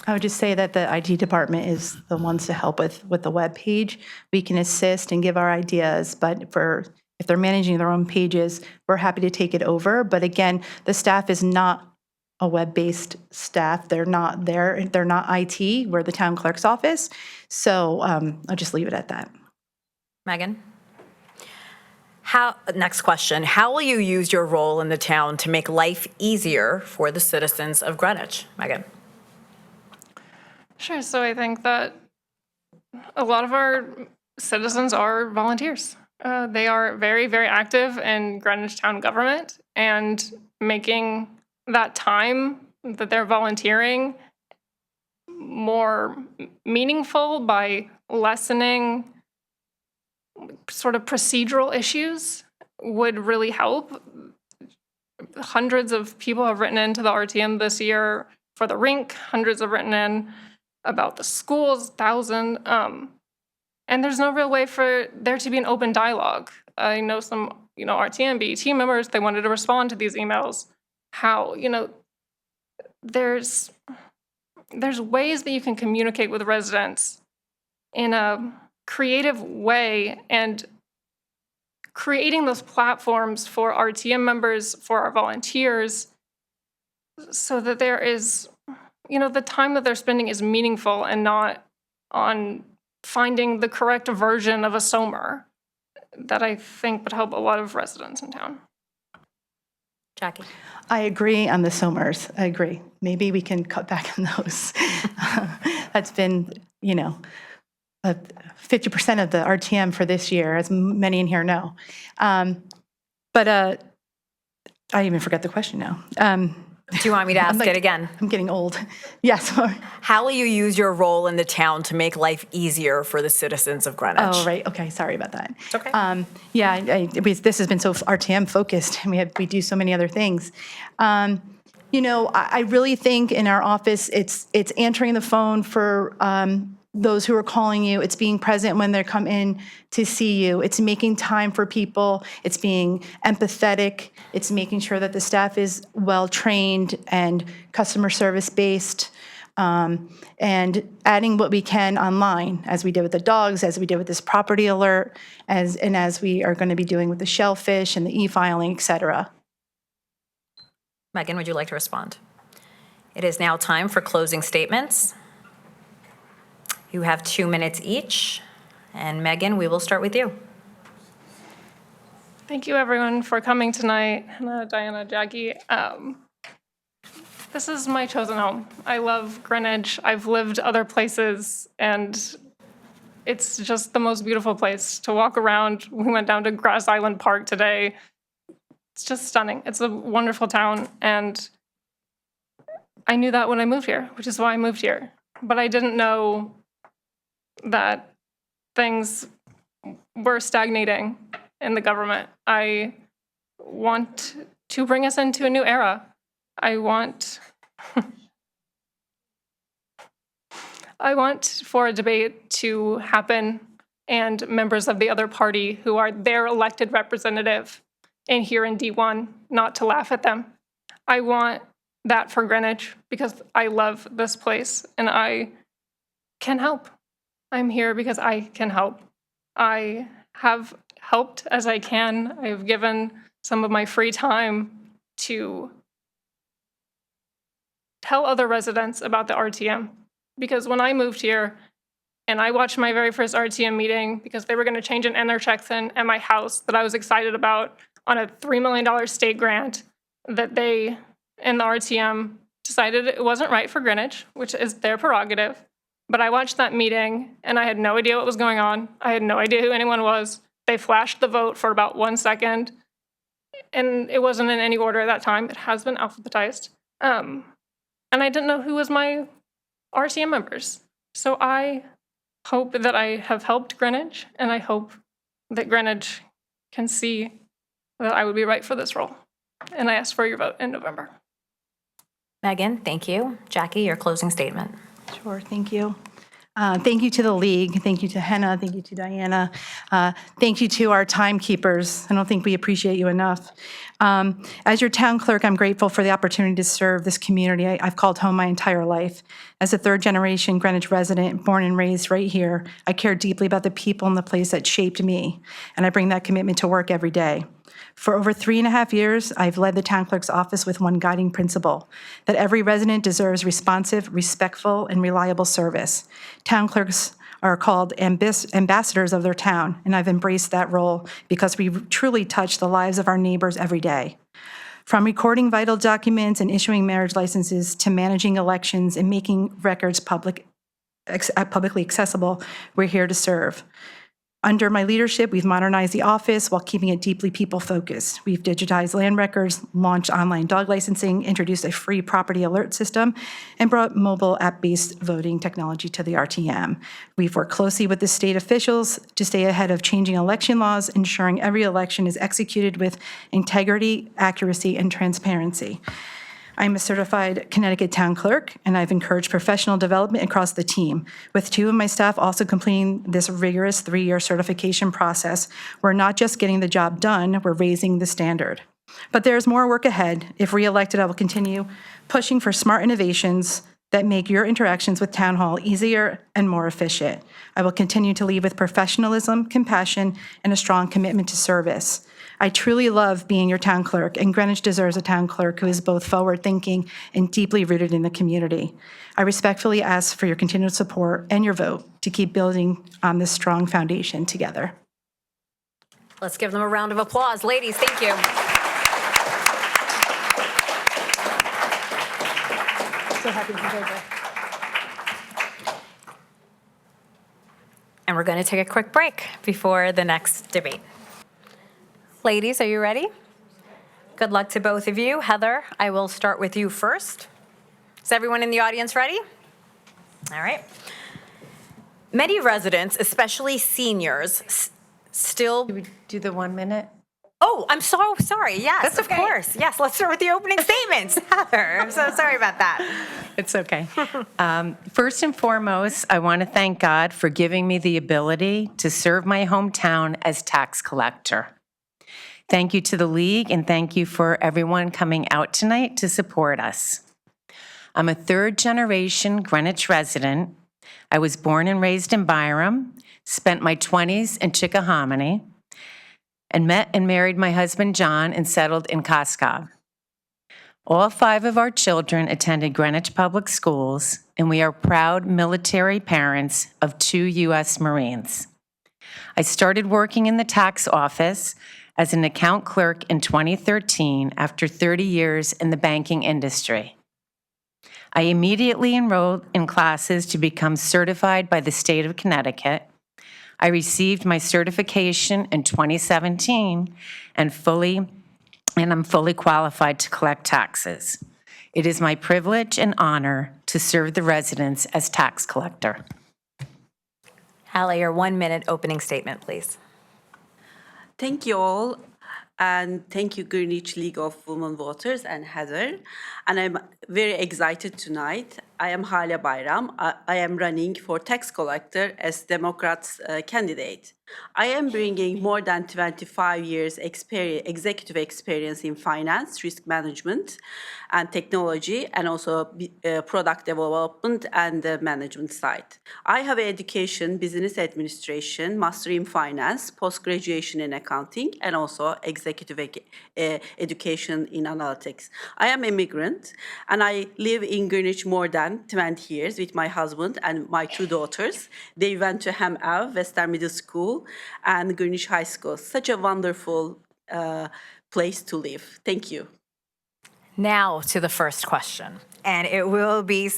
I would just say that the IT department is the ones to help with the web page. We can assist and give our ideas, but for if they're managing their own pages, we're happy to take it over. But again, the staff is not a web-based staff. They're not there. They're not IT. We're the town clerk's office. So I'll just leave it at that. Megan? Next question. How will you use your role in the town to make life easier for the citizens of Greenwich? Megan? Sure. So I think that a lot of our citizens are volunteers. They are very, very active in Greenwich town government, and making that time that they're volunteering more meaningful by lessening sort of procedural issues would really help. Hundreds of people have written into the RTM this year for the rink. Hundreds have written in about the schools, 1,000. And there's no real way for there to be an open dialogue. I know some, RTM, BET members, they wanted to respond to these emails. How, there's ways that you can communicate with residents in a creative way, and creating those platforms for RTM members, for our volunteers, so that there is, the time that they're spending is meaningful and not on finding the correct version of a SOMR, that I think would help a lot of residents in town. Jackie? I agree on the SOMRs. I agree. Maybe we can cut back on those. That's been, 50% of the RTM for this year, as many in here know. But I even forget the question now. Do you want me to ask it again? I'm getting old. Yes. How will you use your role in the town to make life easier for the citizens of Greenwich? Oh, right. Okay. Sorry about that. It's okay. This has been so RTM focused, and we do so many other things. I really think in our office, it's answering the phone for those who are calling you. It's being present when they come in to see you. It's making time for people. It's being empathetic. It's making sure that the staff is well-trained and customer service-based, and adding what we can online, as we did with the dogs, as we did with this property alert, as we are going to be doing with the shellfish and the e-filing, et cetera. Megan, would you like to respond? It is now time for closing statements. You have 2 minutes each. And Megan, we will start with you. Thank you, everyone, for coming tonight. Hannah, Diana, Jackie. This is my chosen home. I love Greenwich. I've lived other places, and it's just the most beautiful place to walk around. We went down to Grass Island Park today. It's just stunning. It's a wonderful town, and I knew that when I moved here, which is why I moved here. But I didn't know that things were stagnating in the government. I want to bring us into a new era. I want for a debate to happen, and members of the other party who are their elected representative in here in D1 not to laugh at them. I want that for Greenwich because I love this place and I can help. I'm here because I can help. I have helped as I can. I have given some of my free time to tell other residents about the RTM. Because when I moved here and I watched my very first RTM meeting because they were going to change an intersection at my house that I was excited about on a $3 million state grant that they, in the RTM, decided it wasn't right for Greenwich, which is their prerogative. But I watched that meeting, and I had no idea what was going on. I had no idea who anyone was. They flashed the vote for about 1 second, and it wasn't in any order at that time. It has been alphabetized. And I didn't know who was my RTM members. So I hope that I have helped Greenwich, and I hope that Greenwich can see that I would be right for this role. And I ask for your vote in November. Megan, thank you. Jackie, your closing statement. Sure, thank you. Thank you to the League. Thank you to Henna. Thank you to Diana. Thank you to our timekeepers. I don't think we appreciate you enough. As your town clerk, I'm grateful for the opportunity to serve this community I've called home my entire life. As a third-generation Greenwich resident, born and raised right here, I care deeply about the people and the place that shaped me, and I bring that commitment to work every day. For over 3.5 years, I've led the town clerk's office with one guiding principle, that every resident deserves responsive, respectful, and reliable service. Town clerks are called ambassadors of their town, and I've embraced that role because we truly touch the lives of our neighbors every day. From recording vital documents and issuing marriage licenses to managing elections and making records publicly accessible, we're here to serve. Under my leadership, we've modernized the office while keeping it deeply people-focused. We've digitized land records, launched online dog licensing, introduced a free property alert system, and brought mobile app-based voting technology to the RTM. We've worked closely with the state officials to stay ahead of changing election laws, ensuring every election is executed with integrity, accuracy, and transparency. I'm a certified Connecticut town clerk, and I've encouraged professional development across the team, with 2 of my staff also completing this rigorous 3-year certification process. We're not just getting the job done, we're raising the standard. But there's more work ahead. If reelected, I will continue pushing for smart innovations that make your interactions with Town Hall easier and more efficient. I will continue to lead with professionalism, compassion, and a strong commitment to service. I truly love being your town clerk, and Greenwich deserves a town clerk who is both forward-thinking and deeply rooted in the community. I respectfully ask for your continued support and your vote to keep building on this strong foundation together. Let's give them a round of applause. Ladies, thank you. So happy to be here. And we're going to take a quick break before the next debate. Ladies, are you ready? Good luck to both of you. Heather, I will start with you first. Is everyone in the audience ready? All right. Many residents, especially seniors, still... Do we do the 1 minute? Oh, I'm so sorry. Yes, That's of okay. course. Yes, let's start with the opening statements. Heather, I'm so sorry about that. It's okay. First and foremost, I want to thank God for giving me the ability to serve my hometown as tax collector. Thank you to the League, and thank you for everyone coming out tonight to support us. I'm a third-generation Greenwich resident. I was born and raised in Byram, spent my 20s in Chickahominy, and met and married my husband, John, and settled in Coscob. All 5 of our children attended Greenwich Public Schools, and we are proud military parents of 2 U.S. Marines. I started working in the tax office as an account clerk in 2013 after 30 years in the banking industry. I immediately enrolled in classes to become certified by the state of Connecticut. I received my certification in 2017 and I'm fully qualified to collect taxes. It is my privilege and honor to serve the residents as tax collector. Hallie, your 1 minute opening statement, please. Thank you all, and thank you Greenwich League of Women Voters and Heather. And I'm very excited tonight. I am Hala Bayram. I am running for tax collector as Democrats candidate. I am bringing more than 25 years executive experience in finance, risk management, and technology, and also product development and the management side. I have education, business administration, master in finance, post-graduation in accounting, and also executive education in analytics. I am immigrant, and I live in Greenwich more than 20 years with my husband and my 2 daughters. They went to Ham Ave, Western Middle School, and Greenwich High School. Such a wonderful place to live. Thank you. Now to the first question, and it will be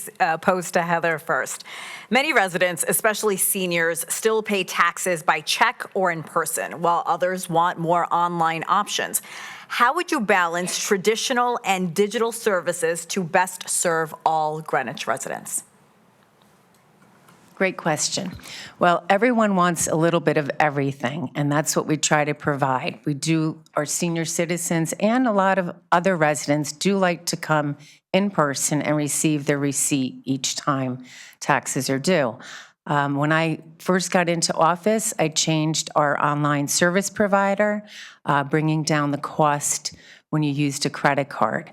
posed to Heather first. Many residents, especially seniors, still pay taxes by check or in person, while others want more online options. How would you balance traditional and digital services to best serve all Greenwich residents? Great question. Well, everyone wants a little bit of everything, and that's what we try to provide. Our senior citizens and a lot of other residents do like to come in person and receive their receipt each time taxes are due. When I first got into office, I changed our online service provider, bringing down the cost when you used a credit card.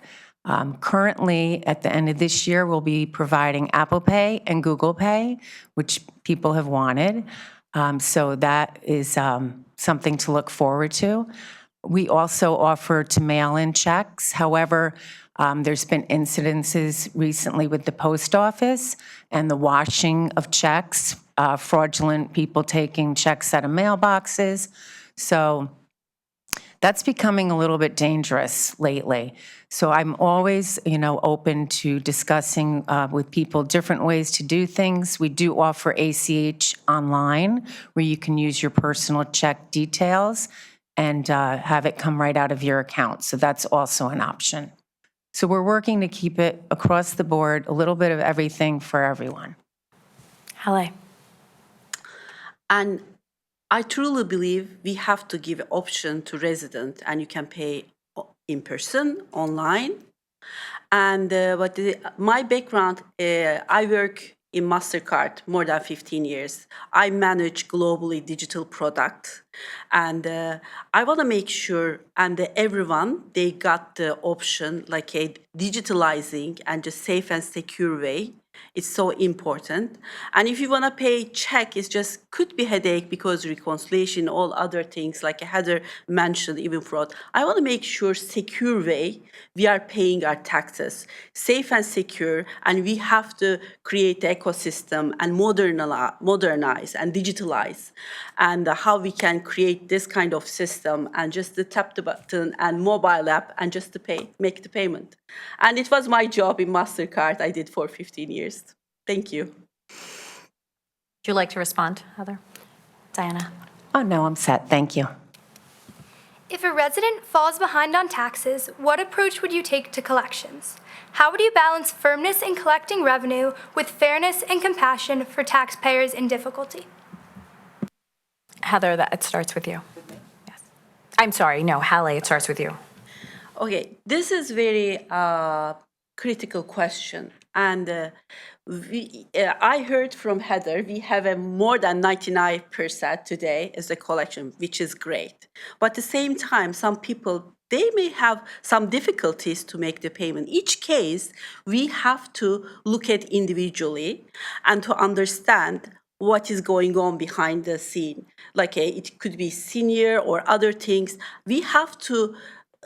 Currently, at the end of this year, we'll be providing Apple Pay and Google Pay, which people have wanted. So that is something to look forward to. We also offer to mail in checks. However, there's been incidences recently with the post office and the washing of checks, fraudulent people taking checks out of mailboxes. So that's becoming a little bit dangerous lately. So I'm always, open to discussing with people different ways to do things. We do offer ACH online, where you can use your personal check details and have it come right out of your account. So that's also an option. So we're working to keep it across the board, a little bit of everything for everyone. Halle. And I truly believe we have to give option to resident, and you can pay in person, online. And my background, I work in MasterCard more than 15 years. I manage globally digital product, and I want to make sure and everyone they got the option like a digitalizing and just safe and secure way. It's so important. And if you want to pay check, it just could be headache because reconciliation, all other things like Heather mentioned, even fraud. I want to make sure secure way we are paying our taxes, safe and secure, and we have to create the ecosystem and modernize and digitalize, and how we can create this kind of system and just to tap the button and mobile app and just to pay, make the payment. And it was my job in MasterCard. I did for 15 years. Thank you. Would you like to respond, Heather? Diana? Oh, no, I'm set. Thank you. If a resident falls behind on taxes, what approach would you take to collections? How would you balance firmness in collecting revenue with fairness and compassion for taxpayers in difficulty? Heather, it starts with you. Yes. I'm sorry, no, Halle, it starts with you. Okay, this is very critical question. And I heard from Heather, we have a more than 99% today as a collection, which is great. But at the same time, some people, they may have some difficulties to make the payment. Each case, we have to look at individually and to understand what is going on behind the scene. Like it could be senior or other things. We have to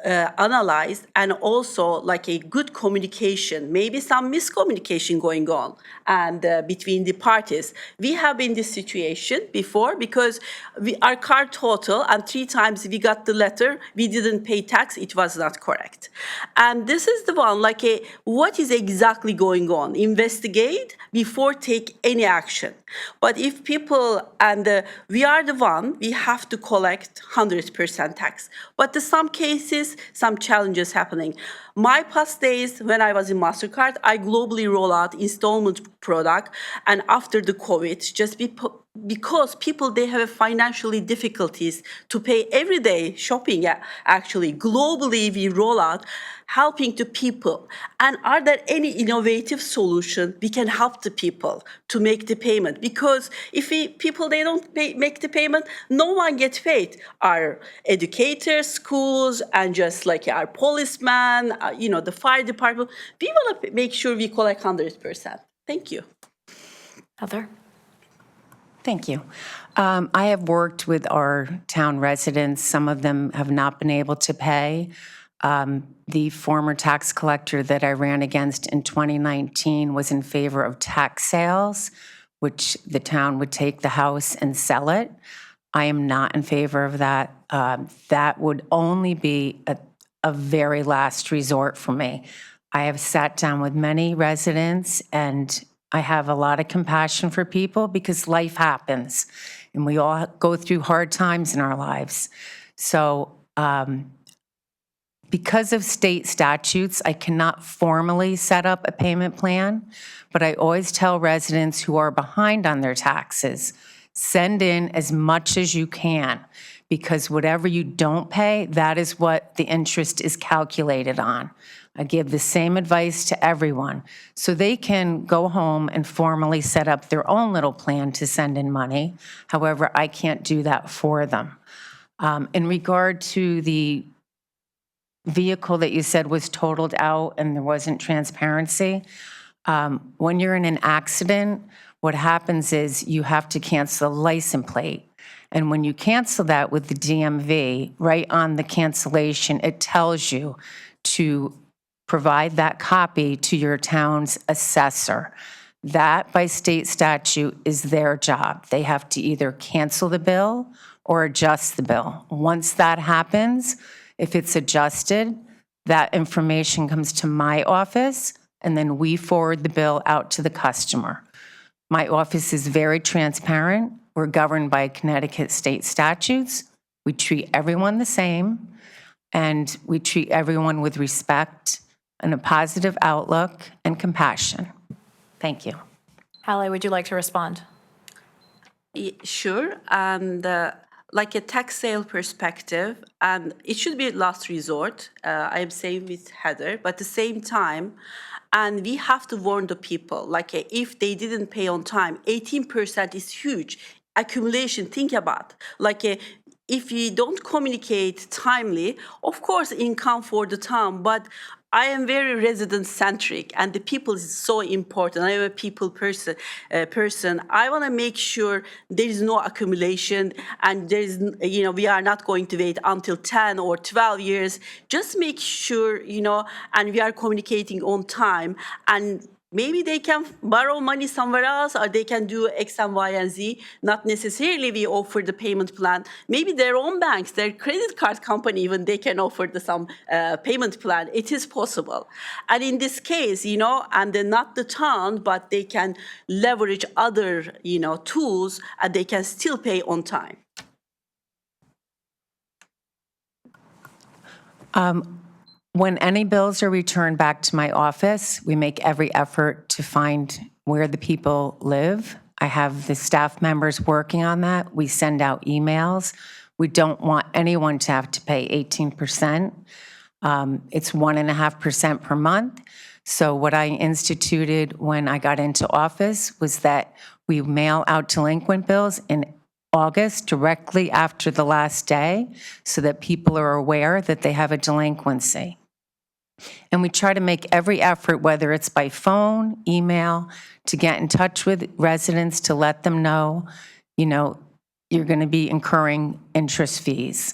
analyze, and also like a good communication, maybe some miscommunication going on and between the parties. We have been in this situation before because our card total and 3 times we got the letter, we didn't pay tax, it was not correct. And this is the one like what is exactly going on? Investigate before take any action. But if people, and we are the one, we have to collect 100% tax. But in some cases, some challenges happening. My past days when I was in MasterCard, I globally roll out installment product, and after the COVID, just because people, they have financially difficulties to pay everyday shopping, actually, globally we roll out helping to people. And are there any innovative solution we can help the people to make the payment? Because if people, they don't make the payment, no one gets paid. Our educators, schools, and just like our policemen, the fire department, we want to make sure we collect 100%. Thank you. Heather? Thank you. I have worked with our town residents. Some of them have not been able to pay. The former tax collector that I ran against in 2019 was in favor of tax sales, which the town would take the house and sell it. I am not in favor of that. That would only be a very last resort for me. I have sat down with many residents, and I have a lot of compassion for people because life happens and we all go through hard times in our lives. So because of state statutes, I cannot formally set up a payment plan, but I always tell residents who are behind on their taxes, send in as much as you can, because whatever you don't pay, that is what the interest is calculated on. I give the same advice to everyone. So they can go home and formally set up their own little plan to send in money. However, I can't do that for them. In regard to the vehicle that you said was totaled out and there wasn't transparency, when you're in an accident, what happens is you have to cancel a license plate. And when you cancel that with the DMV, right on the cancellation, it tells you to provide that copy to your town's assessor. That, by state statute, is their job. They have to either cancel the bill or adjust the bill. Once that happens, if it's adjusted, that information comes to my office, and then we forward the bill out to the customer. My office is very transparent. We're governed by Connecticut state statutes. We treat everyone the same, and we treat everyone with respect and a positive outlook and compassion. Thank you. Hallie, would you like to respond? Sure, and like a tax sale perspective, and it should be last resort. I am saying with Heather, but at the same time, and we have to warn the people, like if they didn't pay on time, 18% is huge. Accumulation, think about, like if you don't communicate timely, of course income for the town, but I am very resident-centric, and the people is so important. I am a people person. I want to make sure there is no accumulation, and there is, we are not going to wait until 10 or 12 years. Just make sure, and we are communicating on time, and maybe they can borrow money somewhere else, or they can do X and Y and Z. Not necessarily we offer the payment plan. Maybe their own banks, their credit card company, even they can offer some payment plan. It is possible. And in this case, and they're not the town, but they can leverage other, tools, and they can still pay on time. When any bills are returned back to my office, we make every effort to find where the people live. I have the staff members working on that. We send out emails. We don't want anyone to have to pay 18%. It's 1.5% per month. So what I instituted when I got into office was that we mail out delinquent bills in August, directly after the last day, so that people are aware that they have a delinquency. And we try to make every effort, whether it's by phone, email, to get in touch with residents to let them know, you're going to be incurring interest fees.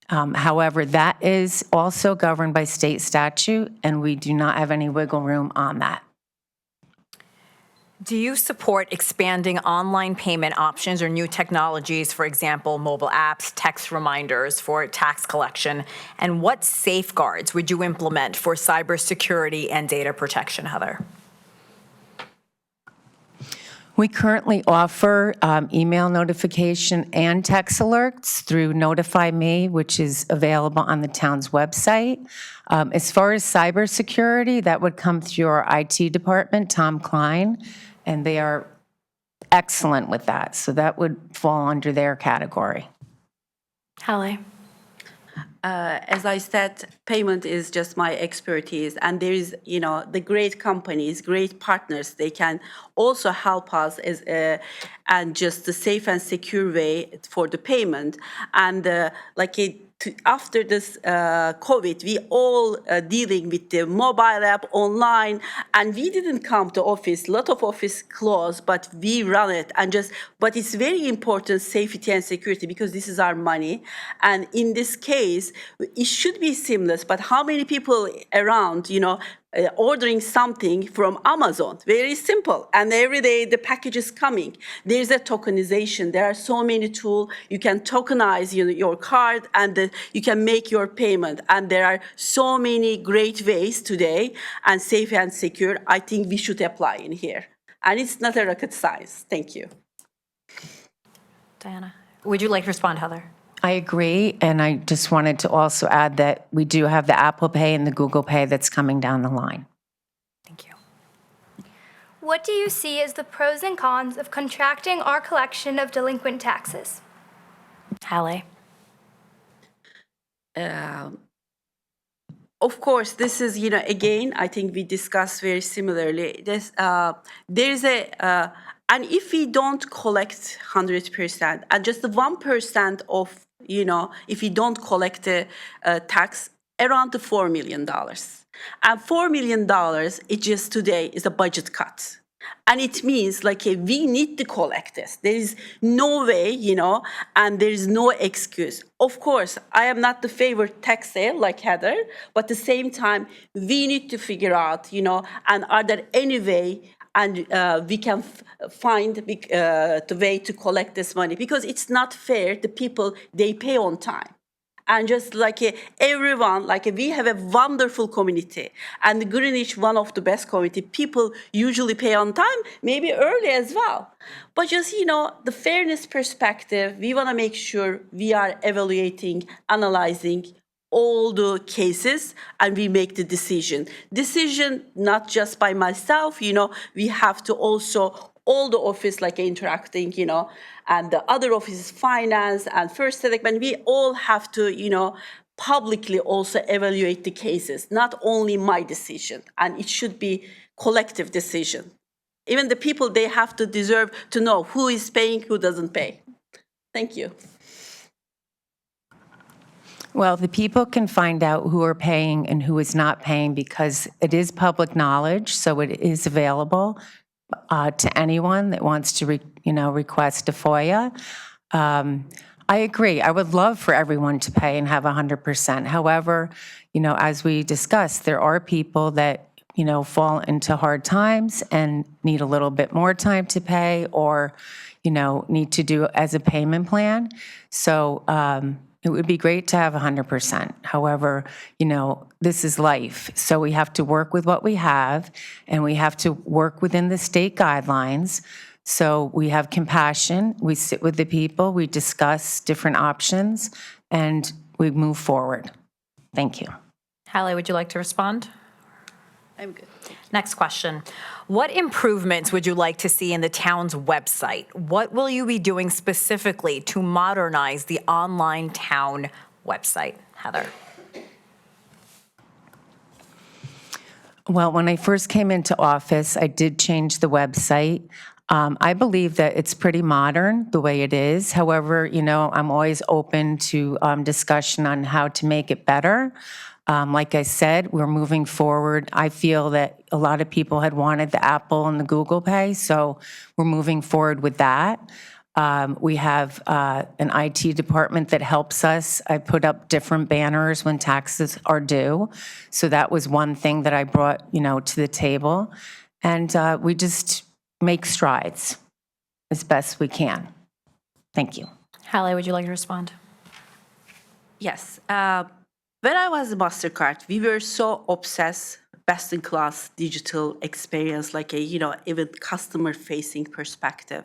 However, that is also governed by state statute, and we do not have any wiggle room on that. Do you support expanding online payment options or new technologies, for example, mobile apps, text reminders for tax collection? And what safeguards would you implement for cybersecurity and data protection, Heather? We currently offer email notification and text alerts through Notify Me, which is available on the town's website. As far as cybersecurity, that would come through our IT department, Tom Klein, and they are excellent with that. So that would fall under their category. Hallie. As I said, payment is just my expertise, and there is, the great companies, great partners, they can also help us and just the safe and secure way for the payment. And after this COVID, we all dealing with the mobile app online, and we didn't come to office. A lot of office closed, but we run it, but it's very important, safety and security, because this is our money. And in this case, it should be seamless, but how many people around, ordering something from Amazon? Very simple. And every day the package is coming. There's a tokenization. There are so many tools. You can tokenize your card, and you can make your payment. And there are so many great ways today, and safe and secure. I think we should apply in here. And it's not a rocket science. Thank you. Diana, would you like to respond, Heather? I agree, and I just wanted to also add that we do have the Apple Pay and the Google Pay that's coming down the line. Thank you. What do you see as the pros and cons of contracting our collection of delinquent taxes? Hallie. Of course, this is, again, I think we discussed very similarly. There's and if we don't collect 100%, and just the 1% of, if we don't collect the tax, around the $4 million. And $4 million, it just today is a budget cut. And it means we need to collect this. There is no way, and there is no excuse. Of course, I am not the favorite tax sale like Heather, but at the same time, we need to figure out, and are there any way and we can find the way to collect this money, because it's not fair. The people, they pay on time. And just everyone, we have a wonderful community, and Greenwich, one of the best community. People usually pay on time, maybe early as well. But just, the fairness perspective, we want to make sure we are evaluating, analyzing all the cases, and we make the decision. Decision not just by myself, we have to also all the office interacting, and the other offices, finance and first selectmen, we all have to, publicly also evaluate the cases, not only my decision, and it should be collective decision. Even the people, they have to deserve to know who is paying, who doesn't pay. Thank you. Well, the people can find out who are paying and who is not paying because it is public knowledge, so it is available to anyone that wants to, request a FOIA. I agree. I would love for everyone to pay and have 100%. However, as we discussed, there are people that, fall into hard times and need a little bit more time to pay, or, need to do as a payment plan. So it would be great to have 100%. However, this is life. So we have to work with what we have, and we have to work within the state guidelines. So we have compassion, we sit with the people, we discuss different options, and we move forward. Thank you. Hallie, would you like to respond? I'm good. Thank you. Next question. What improvements would you like to see in the town's website? What will you be doing specifically to modernize the online town website? Heather. Well, when I first came into office, I did change the website. I believe that it's pretty modern the way it is. However, I'm always open to discussion on how to make it better. Like I said, we're moving forward. I feel that a lot of people had wanted the Apple and the Google Pay, so we're moving forward with that. We have an IT department that helps us. I put up different banners when taxes are due. So that was one thing that I brought, to the table. And we just make strides as best we can. Thank you. Hallie, would you like to respond? Yes. When I was a MasterCard, we were so obsessed, best-in-class digital experience, even customer-facing perspective.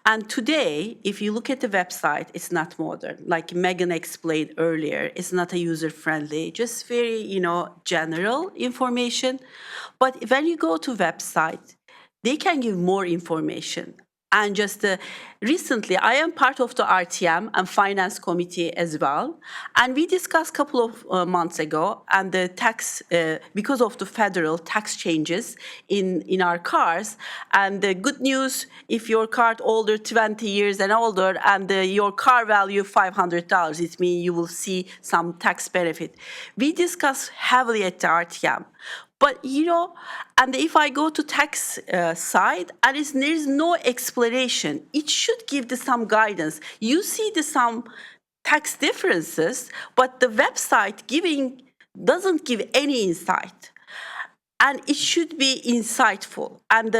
And today, if you look at the website, it's not modern. Like Megan explained earlier, it's not a user-friendly, just very, general information. But when you go to website, they can give more information. And just recently, I am part of the RTM and Finance Committee as well. And we discussed a couple of months ago, and the tax, because of the federal tax changes in our cars. And the good news, if your card older 20 years and older, and your car value $500, it means you will see some tax benefit. We discussed heavily at the RTM. But, and if I go to tax side, and there's no explanation, it should give some guidance. You see some tax differences, but the website doesn't give any insight. And it should be insightful. And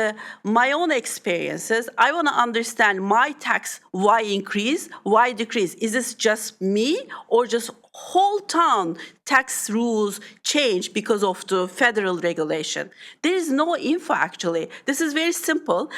my own experiences, I want to understand my tax, why increase, why decrease. Is this just me, or just whole town tax rules change because of the federal regulation? There is no info, actually. This is very simple.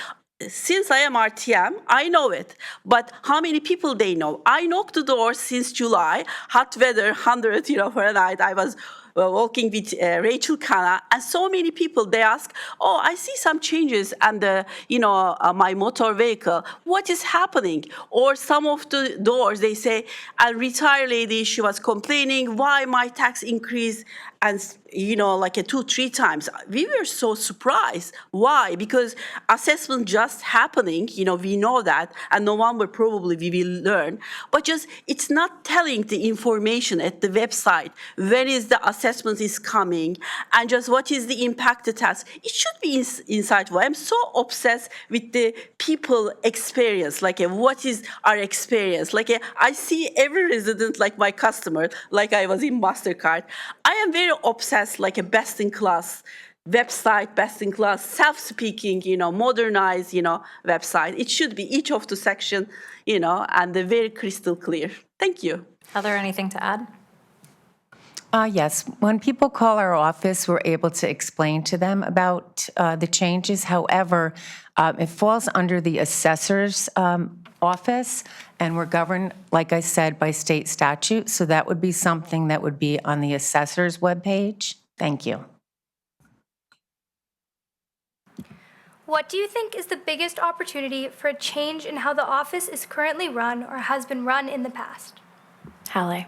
Since I am RTM, I know it. But how many people they know? I knocked the door since July, hot weather, 100 Fahrenheit. I was walking with Rachel Kana, and so many people, they ask, oh, I see some changes and my motor vehicle. What is happening? Or some of the doors, they say, a retired lady, she was complaining, why my tax increased? And like 2-3 times. We were so surprised. Why? Because assessment just happening, we know that, and November probably we will learn, but just it's not telling the information at the website, when is the assessment is coming, and just what is the impact of tax. It should be inside. I'm so obsessed with the people experience, what is our experience. I see every resident like my customer, like I was in MasterCard. I am very obsessed, like a best-in-class website, best-in-class self-speaking, modernized, website. It should be each of the section, and they're very crystal clear. Thank you. Heather, anything to add? Yes. When people call our office, we're able to explain to them about the changes. However, it falls under the assessor's office, and we're governed, like I said, by state statute. So that would be something that would be on the assessor's webpage. Thank you. What do you think is the biggest opportunity for a change in how the office is currently run or has been run in the past? Halle.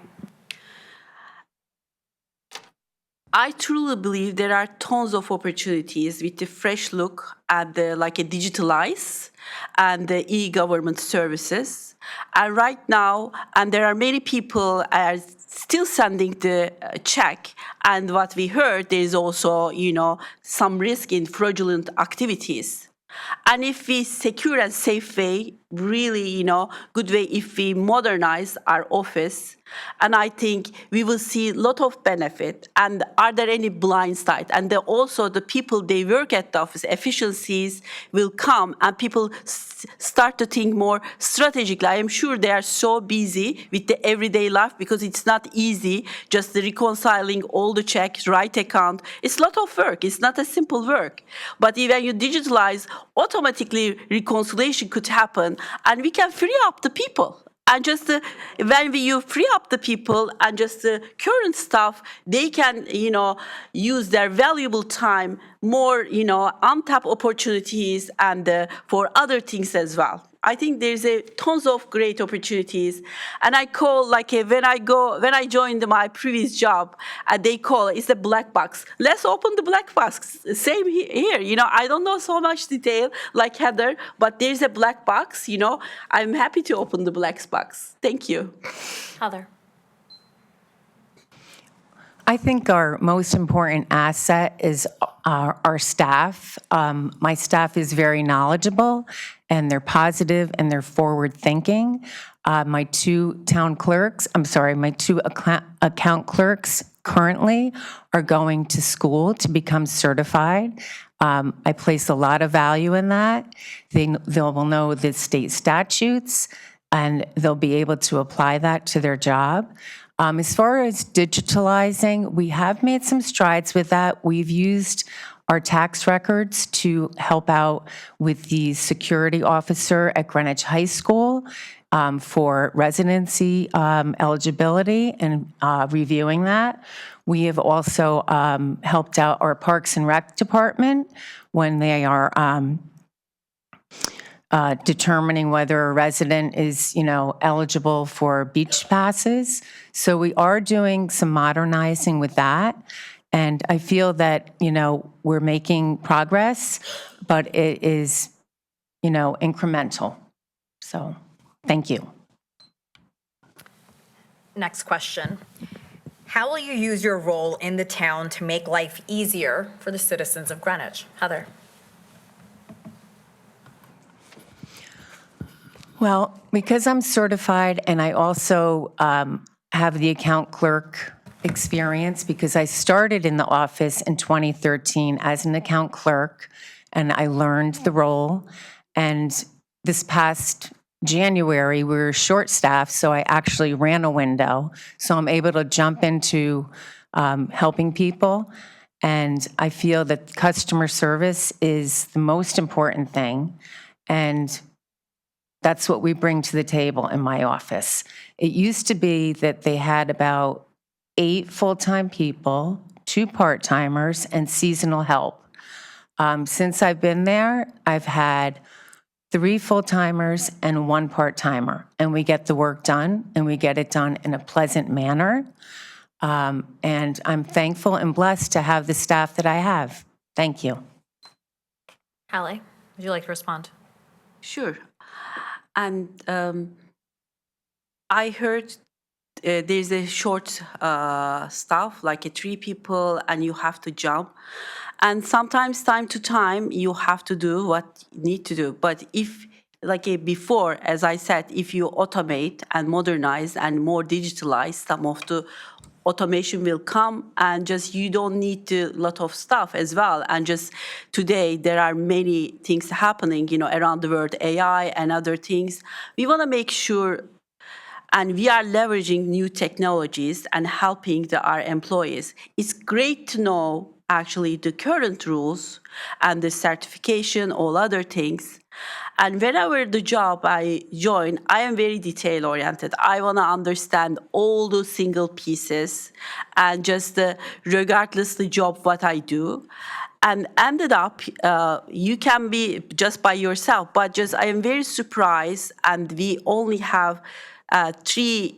I truly believe there are tons of opportunities with the fresh look at the a digitalize and the e-government services. And right now, and there are many people are still sending the check. And what we heard, there is also, some risk in fraudulent activities. And if we secure and safe way, really, good way, if we modernize our office, and I think we will see a lot of benefit. And are there any blind side? And also the people, they work at the office, efficiencies will come, and people start to think more strategically. I am sure they are so busy with the everyday life because it's not easy just reconciling all the checks, right account. It's a lot of work. It's not a simple work. But when you digitalize, automatically reconciliation could happen, and we can free up the people. And just when you free up the people and just the current staff, they can, use their valuable time more, untapped opportunities and for other things as well. I think there's tons of great opportunities. And I call when I joined my previous job, they call it's a black box. Let's open the black box. Same here. I don't know so much detail like Heather, but there's a black box. I'm happy to open the black box. Thank you. Heather. I think our most important asset is our staff. My staff is very knowledgeable, and they're positive, and they're forward-thinking. My two account clerks currently are going to school to become certified. I place a lot of value in that. They will know the state statutes, and they'll be able to apply that to their job. As far as digitalizing, we have made some strides with that. We've used our tax records to help out with the security officer at Greenwich High School for residency eligibility and reviewing that. We have also helped out our Parks and Rec department when they are determining whether a resident is, eligible for beach passes. So we are doing some modernizing with that. And I feel that, we're making progress, but it is, incremental. So, thank you. Next question. How will you use your role in the town to make life easier for the citizens of Greenwich? Heather. Well, because I'm certified and I also have the account clerk experience, because I started in the office in 2013 as an account clerk, and I learned the role. And this past January, we were short-staffed, so I actually ran a window. So I'm able to jump into helping people. And I feel that customer service is the most important thing. And that's what we bring to the table in my office. It used to be that they had about 8 full-time people, 2 part-timers, and seasonal help. Since I've been there, I've had 3 full-timers and 1 part-timer, and we get the work done, and we get it done in a pleasant manner. And I'm thankful and blessed to have the staff that I have. Thank you. Hallie, would you like to respond? Sure. And I heard there's a short staff, like 3 people, and you have to jump. And sometimes, time to time, you have to do what you need to do. But if, before, as I said, if you automate and modernize and more digitalize, some of the automation will come, and just you don't need a lot of stuff as well. And just today, there are many things happening, around the world, AI and other things. We want to make sure, and we are leveraging new technologies and helping our employees. It's great to know actually the current rules and the certification, all other things. And whenever the job I join, I am very detail oriented. I want to understand all the single pieces, and just regardless the job what I do. And ended up, you can be just by yourself, but just I am very surprised, and we only have 3,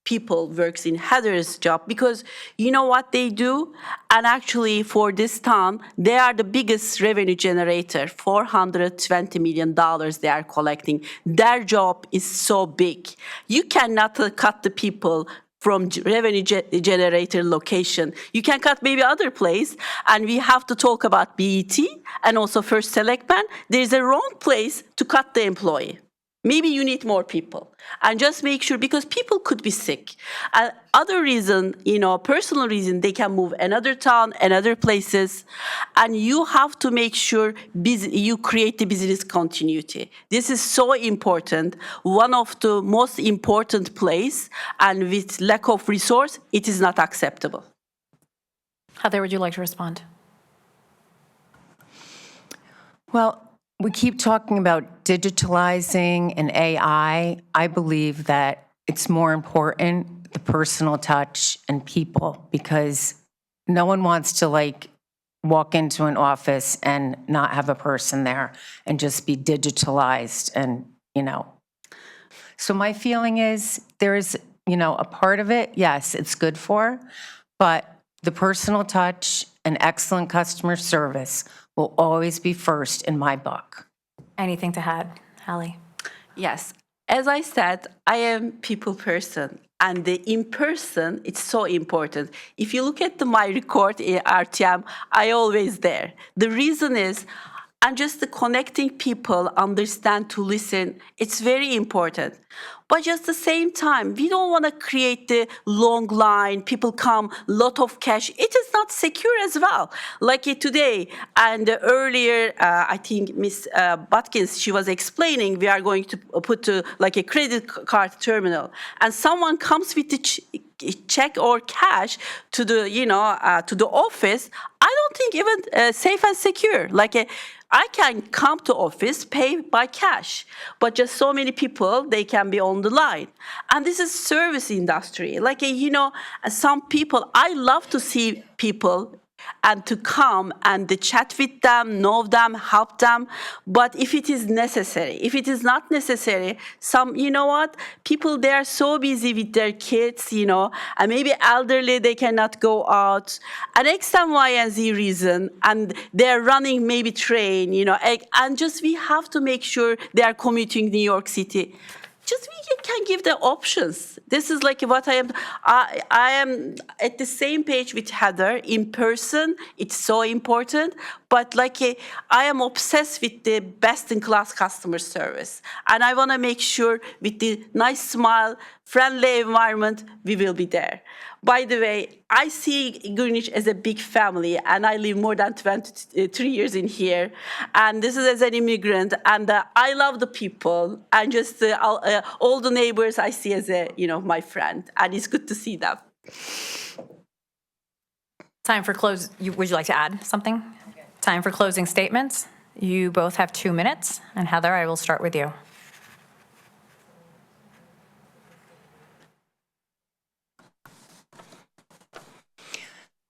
people works in Heather's job, because you know what they do? And actually for this town, they are the biggest revenue generator, $420 million they are collecting. Their job is so big. You cannot cut the people from revenue generator location. You can cut maybe other place, and we have to talk about BET and also First Selectman. There's a wrong place to cut the employee. Maybe you need more people, and just make sure, because people could be sick. Other reason, personal reason, they can move another town, another places, and you have to make sure you create the business continuity. This is so important, one of the most important place, and with lack of resource, it is not acceptable. Heather, would you like to respond? Well, we keep talking about digitalizing and AI. I believe that it's more important, the personal touch and people, because no one wants to walk into an office and not have a person there and just be digitalized and, So my feeling is there's, a part of it, yes, it's good for, but the personal touch and excellent customer service will always be first in my book. Anything to add, Hallie? Yes. As I said, I am people person, and the in person, it's so important. If you look at my record in RTM, I always there. The reason is, and just the connecting people, understand, to listen, it's very important. But just at the same time, we don't want to create the long line, people come, lot of cash. It is not secure as well. Like today, and earlier, I think Ms. Butkins, she was explaining, we are going to put a credit card terminal, and someone comes with the check or cash to the, to the office. I don't think even safe and secure. I can come to office, pay by cash, but just so many people, they can be on the line. And this is service industry. Some people, I love to see people and to come and to chat with them, know them, help them. But if it is necessary, if it is not necessary, people, they are so busy with their kids, and maybe elderly, they cannot go out. And X and Y and Z reason, and they're running maybe train, and just we have to make sure they are commuting New York City. Just we can give the options. This is what I am. I am at the same page with Heather. In person, it's so important. But I am obsessed with the best-in-class customer service, and I want to make sure with the nice smile, friendly environment, we will be there. By the way, I see Greenwich as a big family, and I live more than 23 years in here. And this is as an immigrant, and I love the people, and just all the neighbors I see as my friend, and it's good to see them. Time for close. Would you like to add something? Okay. Time for closing statements. You both have 2 minutes, and Heather, I will start with you.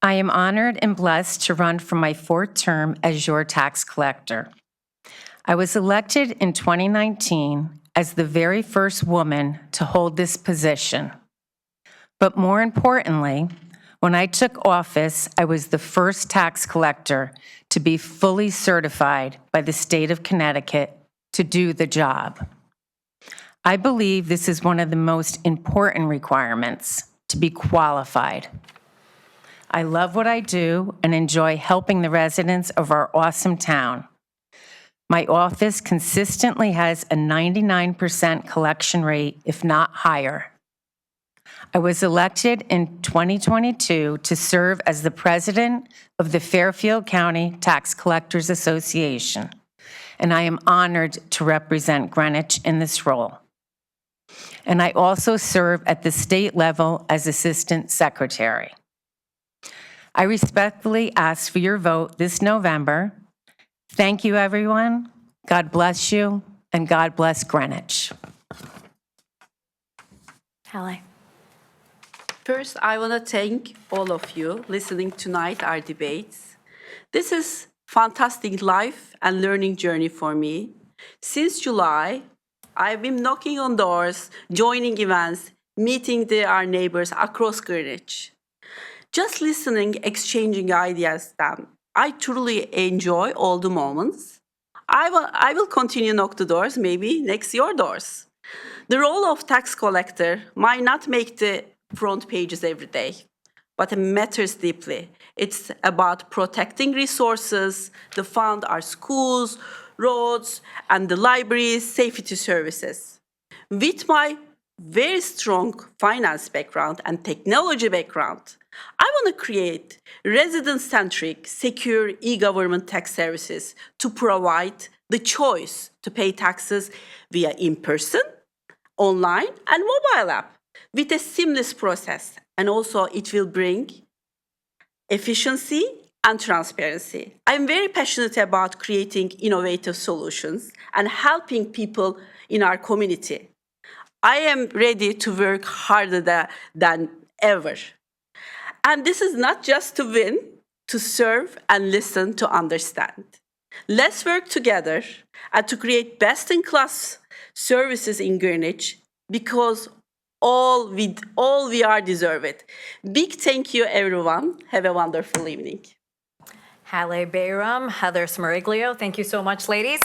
I am honored and blessed to run for my fourth term as your tax collector. I was elected in 2019 as the very first woman to hold this position. But more importantly, when I took office, I was the first tax collector to be fully certified by the state of Connecticut to do the job. I believe this is one of the most important requirements, to be qualified. I love what I do and enjoy helping the residents of our awesome town. My office consistently has a 99% collection rate, if not higher. I was elected in 2022 to serve as the president of the Fairfield County Tax Collectors Association, and I am honored to represent Greenwich in this role. And I also serve at the state level as assistant secretary. I respectfully ask for your vote this November. Thank you, everyone. God bless you, and God bless Greenwich. Hallie. First, I want to thank all of you listening tonight our debates. This is fantastic life and learning journey for me. Since July, I've been knocking on doors, joining events, meeting our neighbors across Greenwich. Just listening, exchanging ideas, I truly enjoy all the moments. I will continue knock the doors, maybe next your doors. The role of tax collector might not make the front pages every day, but it matters deeply. It's about protecting resources, to fund our schools, roads, and the libraries, safety services. With my very strong finance background and technology background, I want to create resident-centric, secure e-government tax services to provide the choice to pay taxes via in-person, online, and mobile app with a seamless process. And also it will bring efficiency and transparency. I'm very passionate about creating innovative solutions and helping people in our community. I am ready to work harder than ever. And this is not just to win, to serve and listen to understand. Let's work together and to create best-in-class services in Greenwich because all we are deserve it. Big thank you, everyone. Have a wonderful evening. Hallie Bayram, Heather Smariglio, thank you so much, ladies.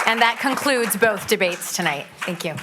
And that concludes both debates tonight. Thank you.